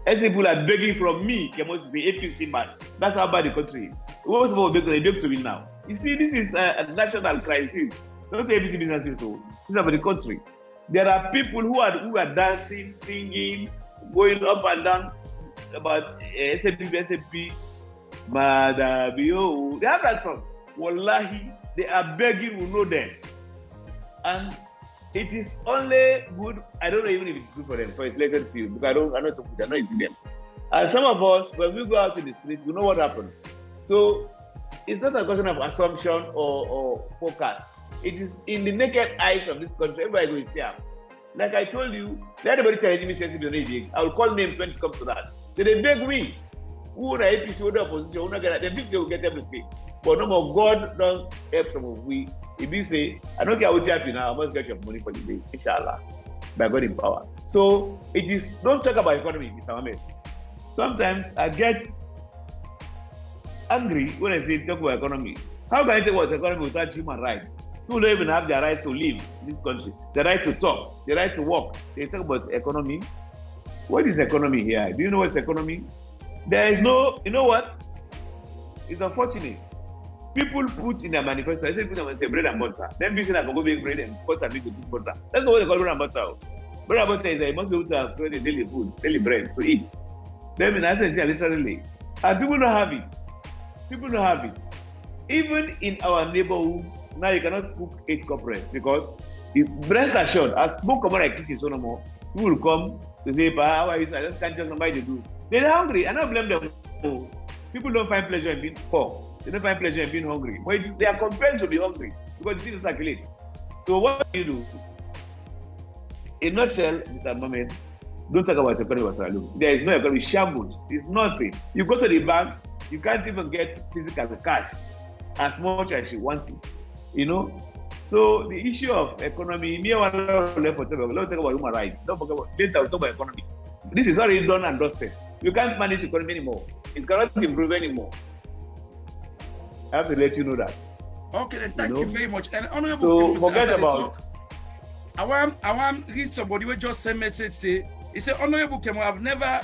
Speaker 2: SAP people are begging from me, Kemoh Sesay, APC man. That's how bad the country is. What's about begging? They beg to me now. You see, this is a national crisis. Not the APC business people. This is about the country. There are people who are dancing, singing, going up and down about SAP, Madabio. They have that song. Wallahi, they are begging, we know them. And it is only good, I don't know even if it's good for them, for its legal field, because I know so good, I know it's in them. And some of us, when we go out in the street, we know what happens. So it's not a question of assumption or forecast. It is in the naked eyes of this country, everybody will see them. Like I told you, let anybody tell me sensitive, I will call names when it comes to that. So they beg me, who are APC, who are opposition, who are get they think they will get everything. But no more, God don't help some of we. If you say, I don't care what you have now, I must get your money for the day, inshallah, by God in power. So it is, don't talk about economy, Mr. Ahmed. Sometimes I get angry when I say talk about economy. How can I talk about economy without human rights? People don't even have the right to live in this country, the right to talk, the right to work. They talk about economy. What is economy here? Do you know what's economy? There is no, you know what? It's unfortunate. People put in their manifesto, I say bread and butter. Then people say I can go make bread and butter, make good butter. That's not what they call bread and butter. Bread and butter is that you must be able to have daily food, daily bread to eat. Then I say literally. And people don't have it. People don't have it. Even in our neighborhoods, now you cannot cook 8 corporates because if rest assured, as smoke come out like kitchen so no more, people will come to say, how are you? I just can't tell somebody to do. They're hungry. I don't blame them. People don't find pleasure in being poor. They don't find pleasure in being hungry. But they are compelled to be hungry because the things circulate. So what do you do? In a nutshell, Mr. Mohammed, don't talk about economy of Sierra Leone. There is no economy. Shambles. It's nothing. You go to the bank, you can't even get physical cash as much as you want it. You know? So the issue of economy, me and let's talk about human rights. Don't forget about later we'll talk about economy. This is already done and dusted. You can't manage the economy anymore. It cannot improve anymore. I have to let you know that.
Speaker 1: Okay, then thank you very much. And Honorable,
Speaker 2: so forget about.
Speaker 1: I want to read somebody who just sent message say, he said, Honorable Kemoh, I've never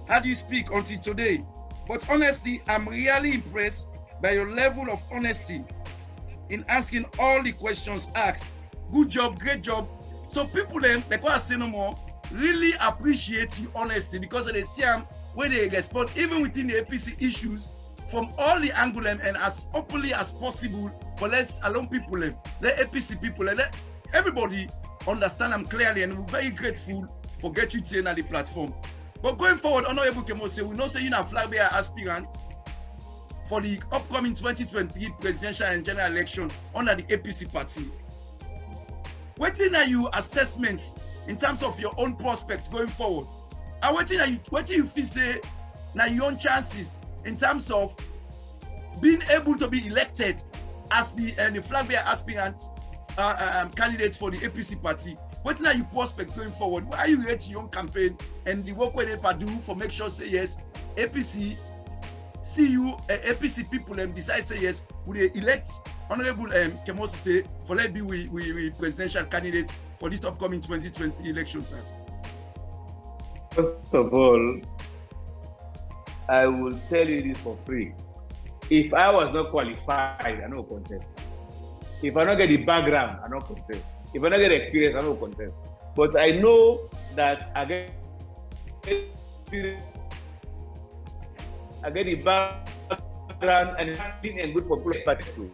Speaker 1: had you speak until today. But honestly, I'm really impressed by your level of honesty in asking all the questions asked. Good job, great job. So people then, like what I say no more, really appreciate your honesty because they see where they respond, even within the APC issues, from all the angle and as openly as possible. But let's allow people, let APC people, let everybody understand them clearly, and we're very grateful for get you to the platform. But going forward, Honorable Kemoh Sesay, we know say you're a flag bearer aspirant for the upcoming 2023 presidential and general election under the APC party. What are your assessments in terms of your own prospects going forward? And what do you feel say now your own chances in terms of being able to be elected as the flag bearer aspirant candidate for the APC party? What are your prospects going forward? Why are you rating your own campaign and the work where they do for make sure say yes, APC see you APC people decide say yes, would they elect Honorable Kemoh Sesay for let be we presidential candidate for this upcoming 2020 election, sir?
Speaker 2: First of all, I will tell you this for free. If I was not qualified, I no contest. If I don't get the background, I no contest. If I don't get experience, I no contest. But I know that I get experience, I get the background and good for politics too.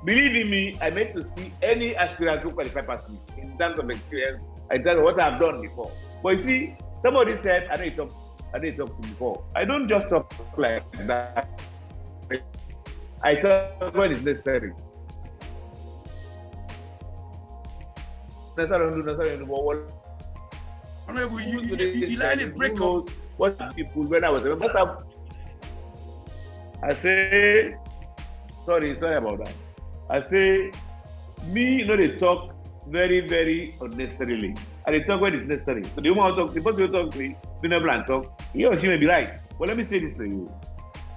Speaker 2: Believe in me, I meant to see any aspirant who qualify past me in terms of experience, in terms of what I've done before. But you see, somebody said, I didn't talk to before. I don't just talk like that. I talk when it's necessary.
Speaker 1: Honorable, you like a break up.
Speaker 2: What people when I was I say, sorry about that. I say, me, they talk very, very unnecessarily. And they talk when it's necessary. So the woman talk, the person who talk to me, and talk, he or she may be right. But let me say this to you.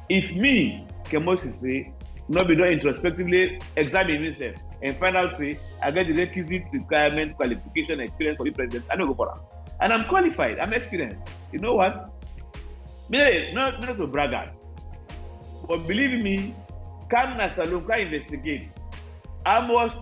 Speaker 2: If me, Kemoh Sesay, not be done introspectively, examine myself, and find out, say, I get the requisite requirement, qualification, experience for the president, I don't go for that. And I'm qualified, I'm experienced. You know what? Not to brag at. But believe me, come Nasalum, can investigate how much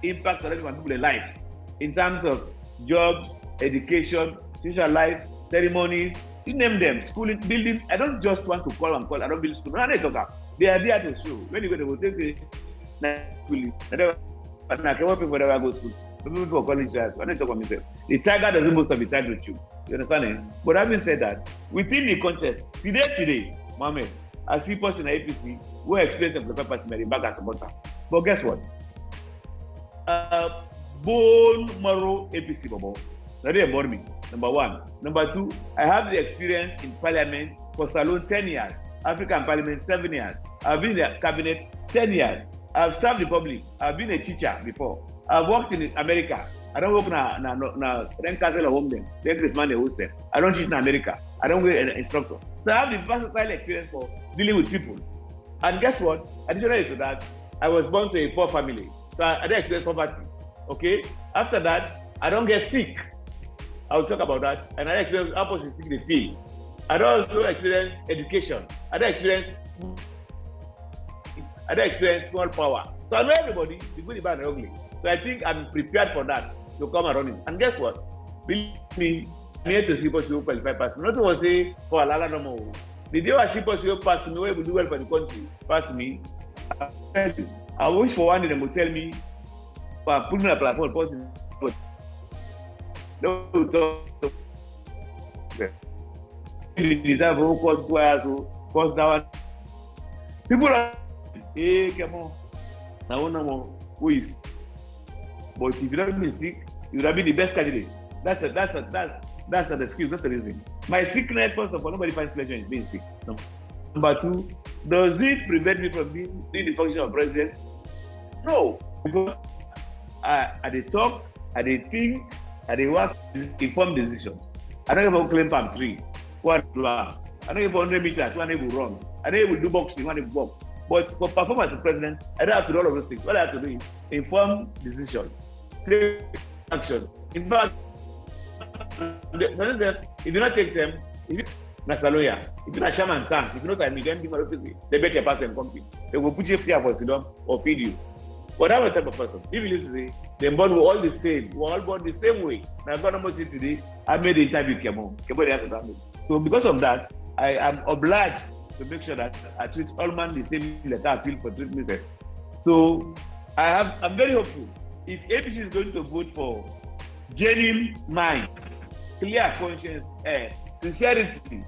Speaker 2: impact on people's lives in terms of jobs, education, social life, ceremonies, you name them, schooling, buildings. I don't just want to call. I don't build school. No, they talk about. They are there to show. When you go to the hotel, I can't people that go to school. People for college, I don't talk about myself. The tiger doesn't most of the time with you. You understand it? But having said that, within the context, today, Mohammed, I see person in APC who experience of the person in back as a supporter. But guess what? Bone marrow APC, Bobo. That they bore me. Number one. Number two, I have the experience in Parliament for Salone 10 years, African Parliament 7 years. I've been in the cabinet 10 years. I've served the public. I've been a teacher before. I've worked in America. I don't work na Castle or home them. Then this man they host them. I don't teach in America. I don't be an instructor. So I have the versatile experience for dealing with people. And guess what? Additionally to that, I was born to a poor family. So I don't experience poverty. Okay? After that, I don't get sick. I will talk about that. And I experience how positive they feel. I don't also experience education. I don't experience small power. So I know everybody, the good, the bad, and the ugly. So I think I'm prepared for that to come around it. And guess what? Believe me, I'm here to see people who qualify pass me. Not to say, for Alala no more. The day I see people who pass me, where we do well for the country, pass me. I wish for one day they will tell me, put me on a platform, but no talk. You deserve who cause wires, who cause that one. People are, hey, come on. Now, no more. Who is? But if you don't be sick, you would have been the best candidate. That's not the excuse, that's the reason. My sickness, first of all, nobody finds pleasure in being sick. Number two, does it prevent me from doing the function of president? No, because I dey talk, I dey think, I dey work, informed decisions. I don't even claim palm tree, one I don't even 100 meters, one able run. I don't even do boxing, one able box. But for performance as president, I don't have to do all of those things. What I have to do is inform decisions, take action. In fact, if you not take them, if you're not a lawyer, if you're not a shaman tank, if you're not a medium, they bet your pass and compete. They will put you fear for freedom or feed you. Whatever type of person, if you listen to say, they're born with all the same, we're all born the same way. Now, I've got a message today, I made the interview with Kemoh. So because of that, I am obliged to make sure that I treat all men the same that I feel for treating myself. So I'm very hopeful. If APC is going to vote for genuine mind, clear conscience, sincerity,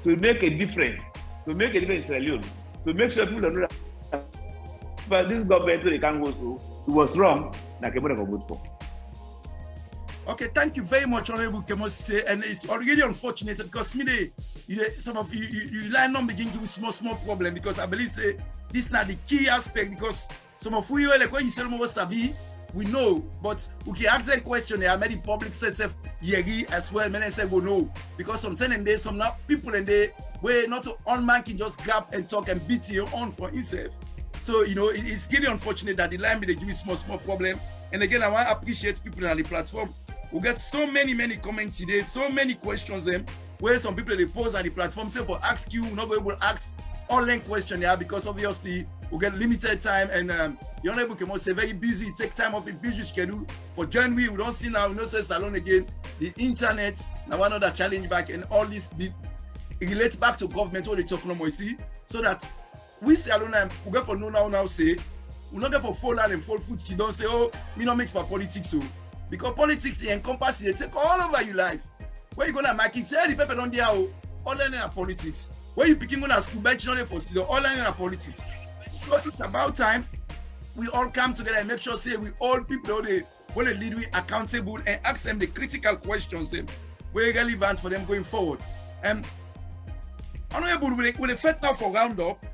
Speaker 2: to make a difference in Sierra Leone, to make sure people don't know that but this government they can't go through, it was wrong, now Kemoh never vote for.
Speaker 1: Okay, thank you very much, Honorable Kemoh Sesay. And it's already unfortunate because some of you line on begin to give small problem because I believe say this is not the key aspect because some of you like when you say more Sabi, we know, but we can ask a question. There are many public says Yegi as well. Many say go no because sometimes and there some people and they where not to on man can just grab and talk and beat you on for himself. So it's really unfortunate that the line they give small problem. And again, I want to appreciate people on the platform. We get so many comments today, so many questions where some people they pose on the platform say for ask you, not going to ask online question here because obviously we get limited time and the Honorable Kemoh Sesay very busy, take time off a busy schedule. For January, we don't see now, we don't say salon again. The internet, now one other challenge back and all this it relates back to government, what they talk about, you see, so that we say alone we get for no now say, we not get for full land and full food, see, don't say, oh, we don't mix for politics, so because politics it encompass it, take all over your life. Where you gonna make it? Say the people on there, all learning politics. Where you picking on a school bench, not for see, all learning politics. So it's about time we all come together and make sure say we all people they lead we accountable and ask them the critical questions very relevant for them going forward. Honorable, with the fact now for roundup,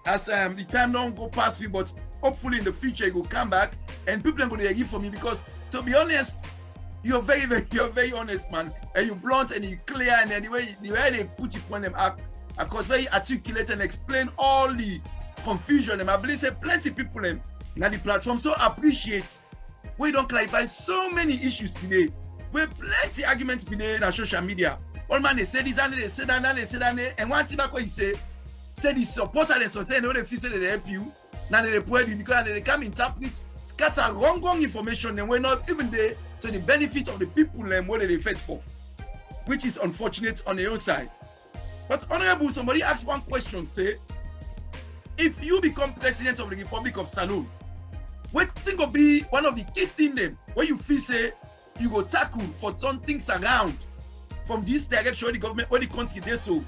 Speaker 1: as the time don't go past me, but hopefully in the future it will come back and people are going to hear from me because to be honest, you're very honest, man, and you're blunt and you're clear and the way they put it on them of course very articulate and explain all the confusion and I believe say plenty of people now the platform so appreciate we don't clarify so many issues today where plenty arguments be there on social media. All man they say this and they say that and they say that and one thing that he say the supporter and something they feel say they help you now they report you because they come interpret scatter wrong information and we're not even there to the benefit of the people and what they fight for, which is unfortunate on the own side. But Honorable, somebody asked one question, say, if you become president of the Republic of Salone, what think will be one of the key things them where you feel say you go tackle for turn things around from this direction where the government, where the country does so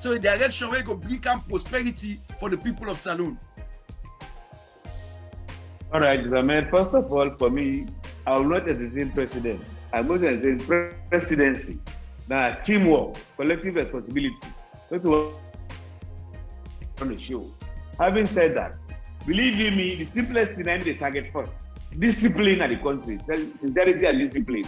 Speaker 1: the direction where you go bring prosperity for the people of Salone?
Speaker 2: All right, Zamed, first of all, for me, I will not entertain president. I'm going to entertain presidency. Now, teamwork, collective responsibility. That's what on the show. Having said that, believe you me, the simplest thing I need to target first. Discipline at the country. Sincerity and discipline.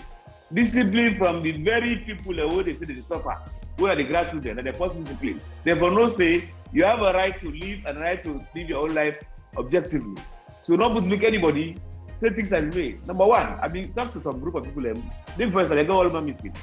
Speaker 2: Discipline from the very people who they say they suffer, who are the grassroots and the first discipline. Therefore, no say you have a right to live and a right to live your own life objectively. So not look anybody, say things as way. Number one, I mean, talk to some group of people. They first they go all my meeting.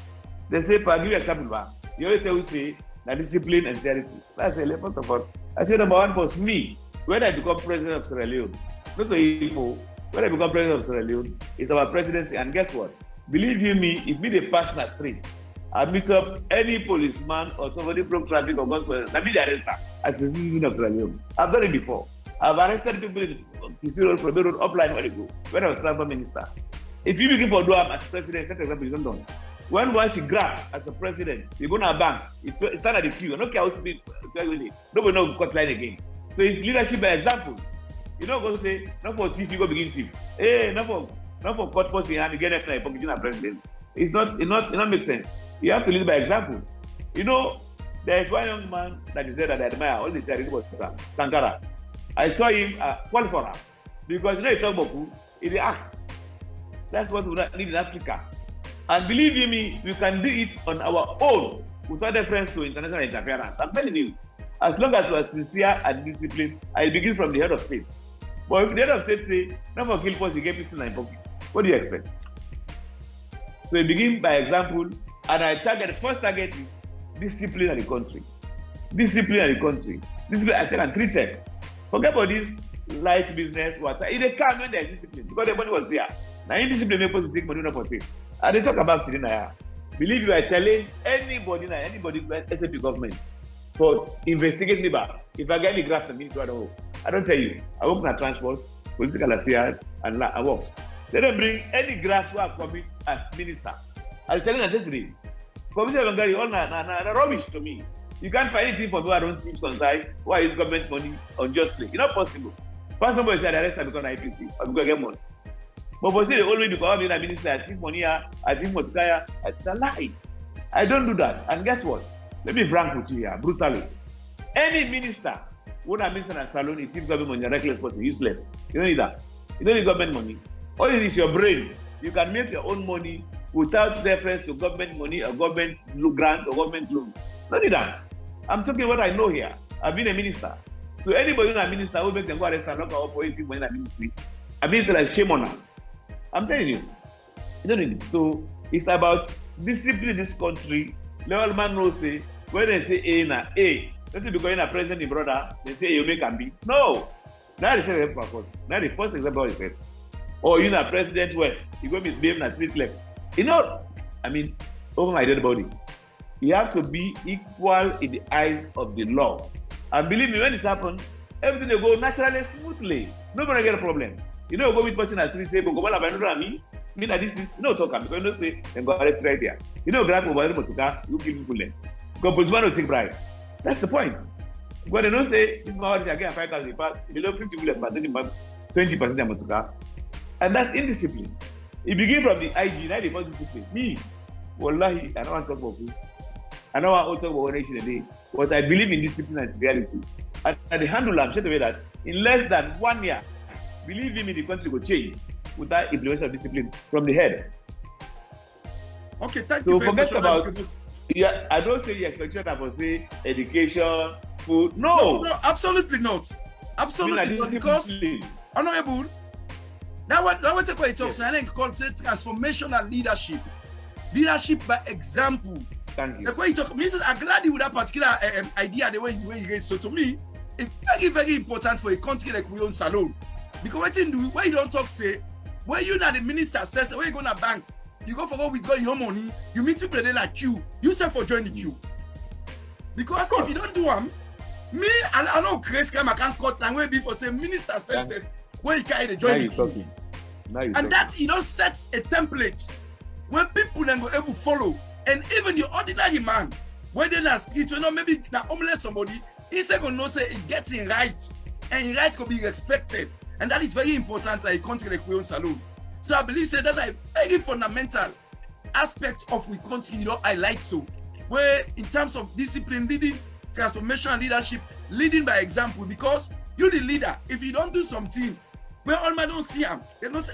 Speaker 2: They say, "Pa, give you a example." You always tell say that discipline and charity. That's a first of all. I say number one for me. When I become president of Sierra Leone, not so evil. When I become president of Sierra Leone, it's our presidency. And guess what? Believe you me, if me they pass that street, I meet up any policeman or somebody broke traffic or gone for let me the arrest as a citizen of Sierra Leone. I've done it before. I've arrested people in Kisi Road, from Road, upline where they go, when I was transport minister. If you begin for Duam as president, set example, you don't know. When once you grab as a president, you go to a bank, it stand at the queue, and okay, I was to be, nobody knows cut line again. So it's leadership by example. You don't go say, not for thief, you go begin thief. Hey, not for cut post in hand, you get a fly for becoming a president. It not make sense. You have to lead by example. You know, there is one young man that is there that I admire, all the time, it was Sankara. I saw him fall for her because you know it's Boku, it's the act. That's what we need in Africa. And believe you me, we can do it on our own without reference to international interference. I'm telling you, as long as we are sincere and disciplined, I begin from the head of state. But if the head of state say, not for kill post, you get people in pocket. What do you expect? So we begin by example, and I target, the first target is discipline of the country. Discipline of the country. Discipline, I tell and treated. Forget about this light business, water. It they come when there's discipline because the money was there. Now, in discipline, they're supposed to take money not for things. And they talk about Sirina. Believe you, I challenge anybody SAP government for investigating me back. If I get any graft, I don't tell you. I work in transport, political affairs, and I work. They don't bring any graft who are coming as minister. I'll tell you that today. Commissioner Bangari, all rubbish to me. You can't find anything for me. I don't teach on side. Why is government money unjustly? It's not possible. First somebody said arrest and become APC or because I get money. But for say the only because I'm a minister, I think money here, I think Motkaya, it's a lie. I don't do that. And guess what? Let me frank with you here, brutally. Any minister, when I minister at Salone, it gives government money, reckless person, useless. You don't need that. You don't need government money. All it is your brain. You can make your own money without reference to government money or government grant or government loan. Don't need that. I'm talking what I know here. I've been a minister. So anybody who's a minister who makes them go arrest and lock up for anything money in a ministry, a minister like shame on her. I'm telling you. You don't need it. So it's about discipline in this country. Level man knows say when they say A na A, Let's say because you're a president, brother, they say you make and be. No. That is the example. That is the first example is said. Or you're a president where you go misbehave and street left. You know, I mean, over my dead body. You have to be equal in the eyes of the law. And believe me, when it happens, everything will go naturally, smoothly. Nobody get a problem. You know, go with person at street, say, go on, me that this is no talk, because you don't say, and go arrest right there. You know, grab over the car, you kill people then. Because policeman will take bribe. That's the point. When they don't say, this man again 5,000 pass, below 50 bullets, but 20% of motor. And that's indiscipline. It begins from the IG, now the first discipline. Me, wallahi, I don't want to talk about food. I don't want to talk about one nation a day. But I believe in discipline and sincerity. And the handle, I'm straight away that in less than 1 year, believe me, the country will change without implementation of discipline from the head.
Speaker 1: Okay, thank you.
Speaker 2: So forget about, yeah, I don't say the expectation about say education, food. No,
Speaker 1: absolutely not. Absolutely not. Because honorable, that what I talk. So I think called transformational leadership. Leadership by example.
Speaker 2: Thank you.
Speaker 1: The way you talk, Mrs. I'm glad with that particular idea, the way you raise. So to me, it's very, very important for a country like we own Salone. Because what you don't talk, say, when you know the minister says, where you going to bank, you go for what we got your money, you meet people in a queue, you say for join the queue. Because if you don't do them, me, I know Chris I can't cut and wait before say minister says where you carry the join the queue. And that you know sets a template where people then go able to follow. And even the ordinary man, whether in a street, you know, maybe na homeless somebody, he's going to know say it gets in right. And in right could be respected. And that is very important in a country like we own Salone. So I believe say that a very fundamental aspect of we country, you know, I like so. Where in terms of discipline, leading, transformation, leadership, leading by example, because you're the leader. If you don't do something, where all men don't see him, they don't say,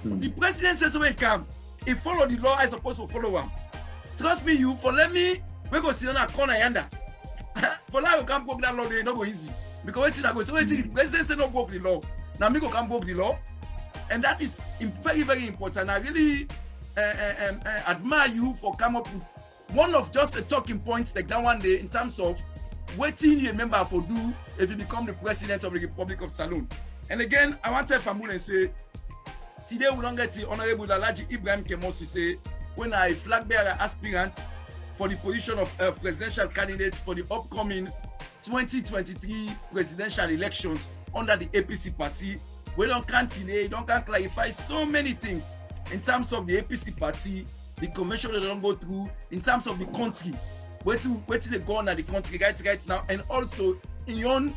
Speaker 1: the president says where he come. He follow the law, I supposed to follow him. Trust me, you for let me we go sit on a corner yonder. For now you can't break that law, they not go easy. Because wait I go so wait the president say no break the law. Now me go can't break the law. And that is very, very important. I really admire you for coming up with one of just a talking points like that one day in terms of waiting you remember for do if you become the president of the Republic of Salone. And again, I want to tell Famul and say, today we don't get the Honorable Alhaji Ibrahim Kemoh Sesay when I flag bearer aspirant for the position of presidential candidate for the upcoming 2023 presidential elections under the APC party. We don't can't clarify so many things in terms of the APC party, the convention they don't go through, in terms of the country, where to they go on at the country right now, and also in your own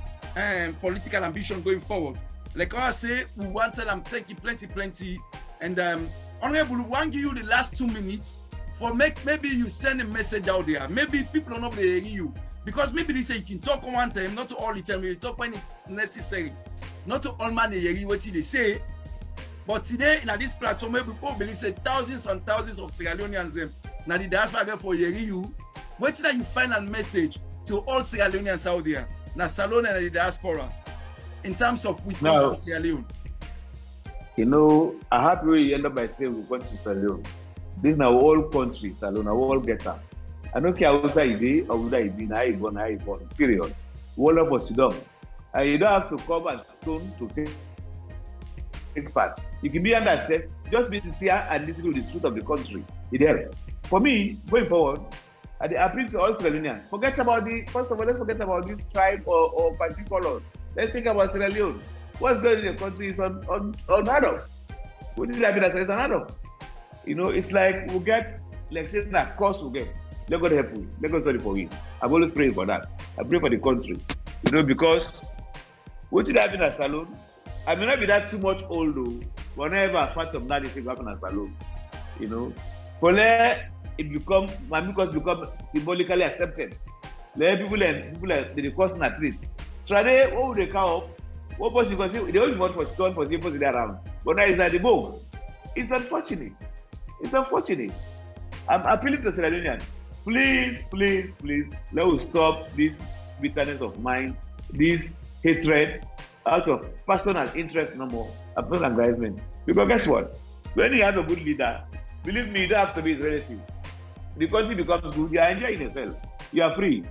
Speaker 1: political ambition going forward. Like I say, we want to tell them thank you plenty, and Honorable, we want to give you the last 2 minutes for maybe you send a message out there. Maybe people don't know they hear you because maybe they say you can talk one time, not to all the time. You talk when it's necessary. Not to all man they hear what they say. But today, in this platform, people believe say thousands and thousands of Sierra Leoneans now the diaspora for hearing you. What that you final message to all Sierra Leoneans out there, now Salone and the diaspora, in terms of we come to Sierra Leone.
Speaker 2: You know, I have to end up by saying we want to Sierra Leone. This is our whole country, Salone, our whole getter. I don't care how I be or whether I be now I born, period. All of us sit down. And you don't have to come and stone to take part. You can be under step, just be sincere and listen to the truth of the country. For me, going forward, I appeal to all Sierra Leoneans. Forget about first of all, let's forget about this tribe or party colors. Let's think about Sierra Leone. What's going on in the country is unheard of. What did I mean? It's unheard of. You know, it's like we get, like saying that course we get. Let God help you. Let God sorry for you. I'm always praying for that. I pray for the country. You know, because what did I mean at Salone? I may not be that too much old though. Whenever I find some that is happening at Salone. You know, for let it become, my because become symbolically accepted. Let people they cross in a treat. Today, what would they come up? What was because they only want for stone for people to around. But now it's at the book. It's unfortunate. It's unfortunate. I'm appealing to Sierra Leoneans. Please, let us stop this bitterness of mind, this hatred out of personal interest no more, and personal embarrassment. Because guess what? When you have a good leader, believe me, you don't have to be his relative. The country becomes good, you are enjoying yourself. You are free.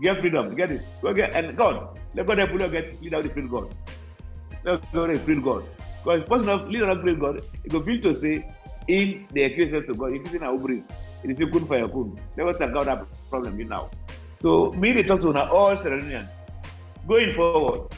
Speaker 2: get freedom, get it. Go get, and God, let God help you get lead out the free God. Let God free God. Because person of leader of free God, it will be to say in the equation to God, if it's in our brain, it is good for your good. Let us talk out that problem now. So me they talk to all Sierra Leoneans. Going forward,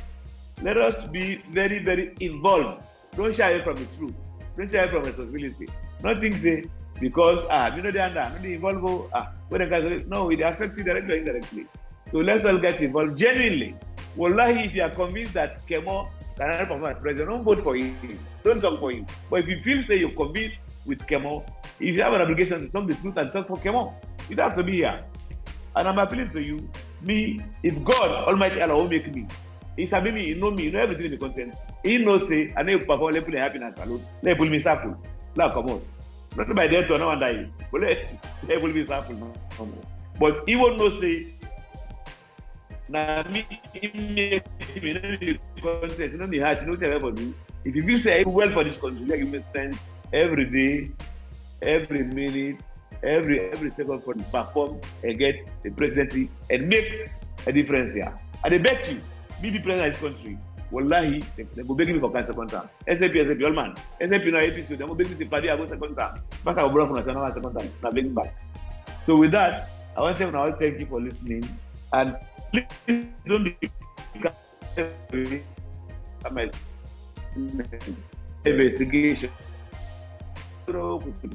Speaker 2: let us be very, very involved. Don't shy away from the truth. Don't shy away from responsibility. Nothing say because you know they are not involved. When the guys no, it affects you directly or indirectly. So let's all get involved genuinely. Wallahi, if you are convinced that Kemoh can help perform as president, don't vote for him. Don't talk for him. But if you feel say you're convinced with Kemoh, if you have an obligation to talk the truth and talk for Kemoh, you don't have to be here. And I'm appealing to you, me, if God Almighty Allah will make me, He sabi me, He know me, He know everything in the content. He knows say, I know perform, let me happiness alone, let me circle, let come on. Not by death or no one die, but let me circle. But He won't know say, now me, you know me heart, you know everybody. If you feel say well for this country, like you may spend every day, every minute, every second for to perform and get the presidency and make a difference here. And I bet you, be the president of this country. Wallahi, they go begging me for second time. SAP, all man. SAP no APC, they go begging me to party, I go second time. Back I will bring from the second time. Now begging back. So with that, I want to now thank you for listening. And please don't be investigation.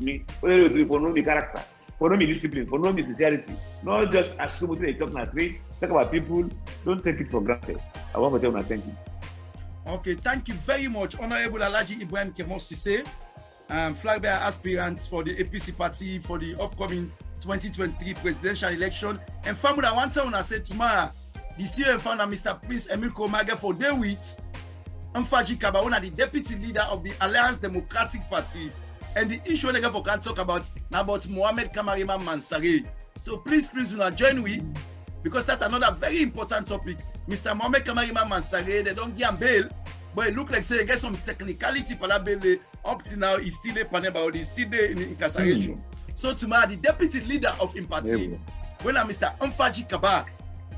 Speaker 2: Me, for no me character, for no me discipline, for no me sincerity. Not just assume what they talk about trade, talk about people, don't take it for granted. I want to tell you thank you.
Speaker 1: Okay, thank you very much, Honorable Alhaji Ibrahim Kemoh Sesay, flag bearer aspirant for the APC party for the upcoming 2023 presidential election. And family, I want to say tomorrow, the CEO and founder, Mr. Prince Munirr Sankoh, for day with Alhaji Ibrahim, the deputy leader of the Alliance Democratic Party. And the issue we can talk about now about Mohamed Kamarima Mansare. So please join me because that's another very important topic. Mr. Mohamed Kamarima Mansare, they don't give him bail, but it looks like say get some technicality for that bail. Up to now, he's still a panel, but he's still there in incarceration. So tomorrow, the deputy leader of Impati, when Mr. Alhaji Kabak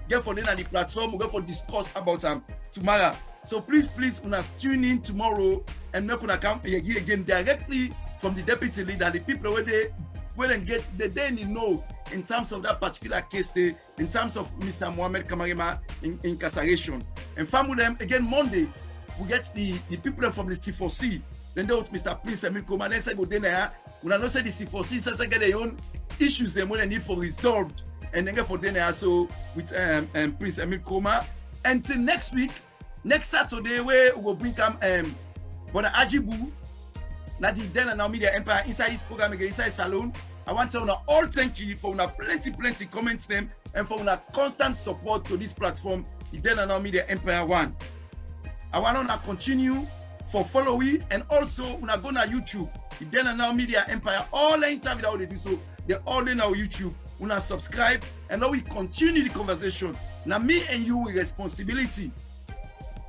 Speaker 1: get for them on the platform, we go for discuss about tomorrow. So please, tune in tomorrow and make una come again directly from the deputy leader, the people where they get the they know in terms of that particular case, in terms of Mr. Mohamed Kamarima incarceration. And family them again Monday, we get the people from the C4C. Then they with Mr. Prince Munirr Sankoh. Then say go there. When I know say the C4C says get their own issues them when they need for resolved, and then get for dinner also with Prince Munirr Sankoh. Until next week, next Saturday, where we will bring Brother Ajibu. Now the then and now media empire inside this program again inside salon. I want to all thank you for plenty comments them and for constant support to this platform. The then and now media empire one. I want to continue for following and also when I go on YouTube. The then and now media empire all the interview that they do so they're all in our YouTube. When subscribe and now we continue the conversation. Now me and you with responsibility.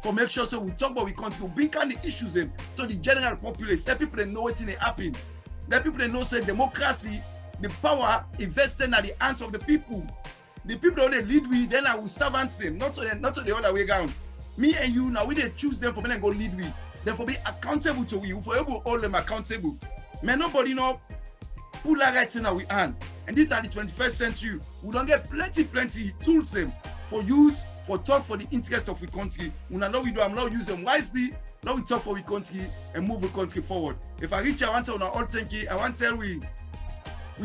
Speaker 1: For make sure so we talk about we continue bring kind the issues in to the general populace. Let people know what's in the happen. Let people know say democracy, the power invested in the hands of the people. The people that they lead with, then I will servant them, not to the other way around. Me and you now we they choose them for me and go lead with. Then for be accountable to you, for able to hold them accountable. May nobody know pull our rights in our hand. And this is the 21st century. We don't get plenty tools them for use. For talk for the interest of the country. When I know we do, I'm now use them wisely. Now we talk for the country and move the country forward. If I reach, I want to all thank you. I want to tell we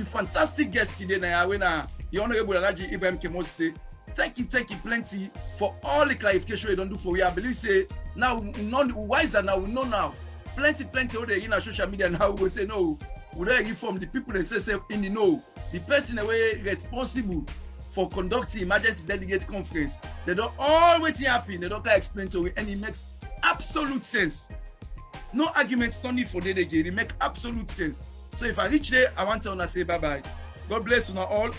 Speaker 1: fantastic guests today. Now when the Honorable Alhaji Ibrahim Kemoh Sesay, thank you plenty for all the clarification you don't do for we. I believe say now we wiser now we know now. Plenty all the in our social media now we will say no. We don't inform the people that say in the know. The person away responsible for conducting emergency delegate conference, they don't always happen. They don't explain to you, and it makes absolute sense. No arguments, no need for delegate. It makes absolute sense. So if I reach there, I want to say bye bye. God bless you all.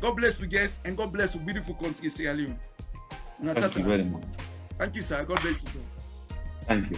Speaker 1: God bless you guests, and God bless you beautiful country Sierra Leone.
Speaker 2: Thank you very much.
Speaker 1: Thank you, sir. God bless you, sir.
Speaker 2: Thank you.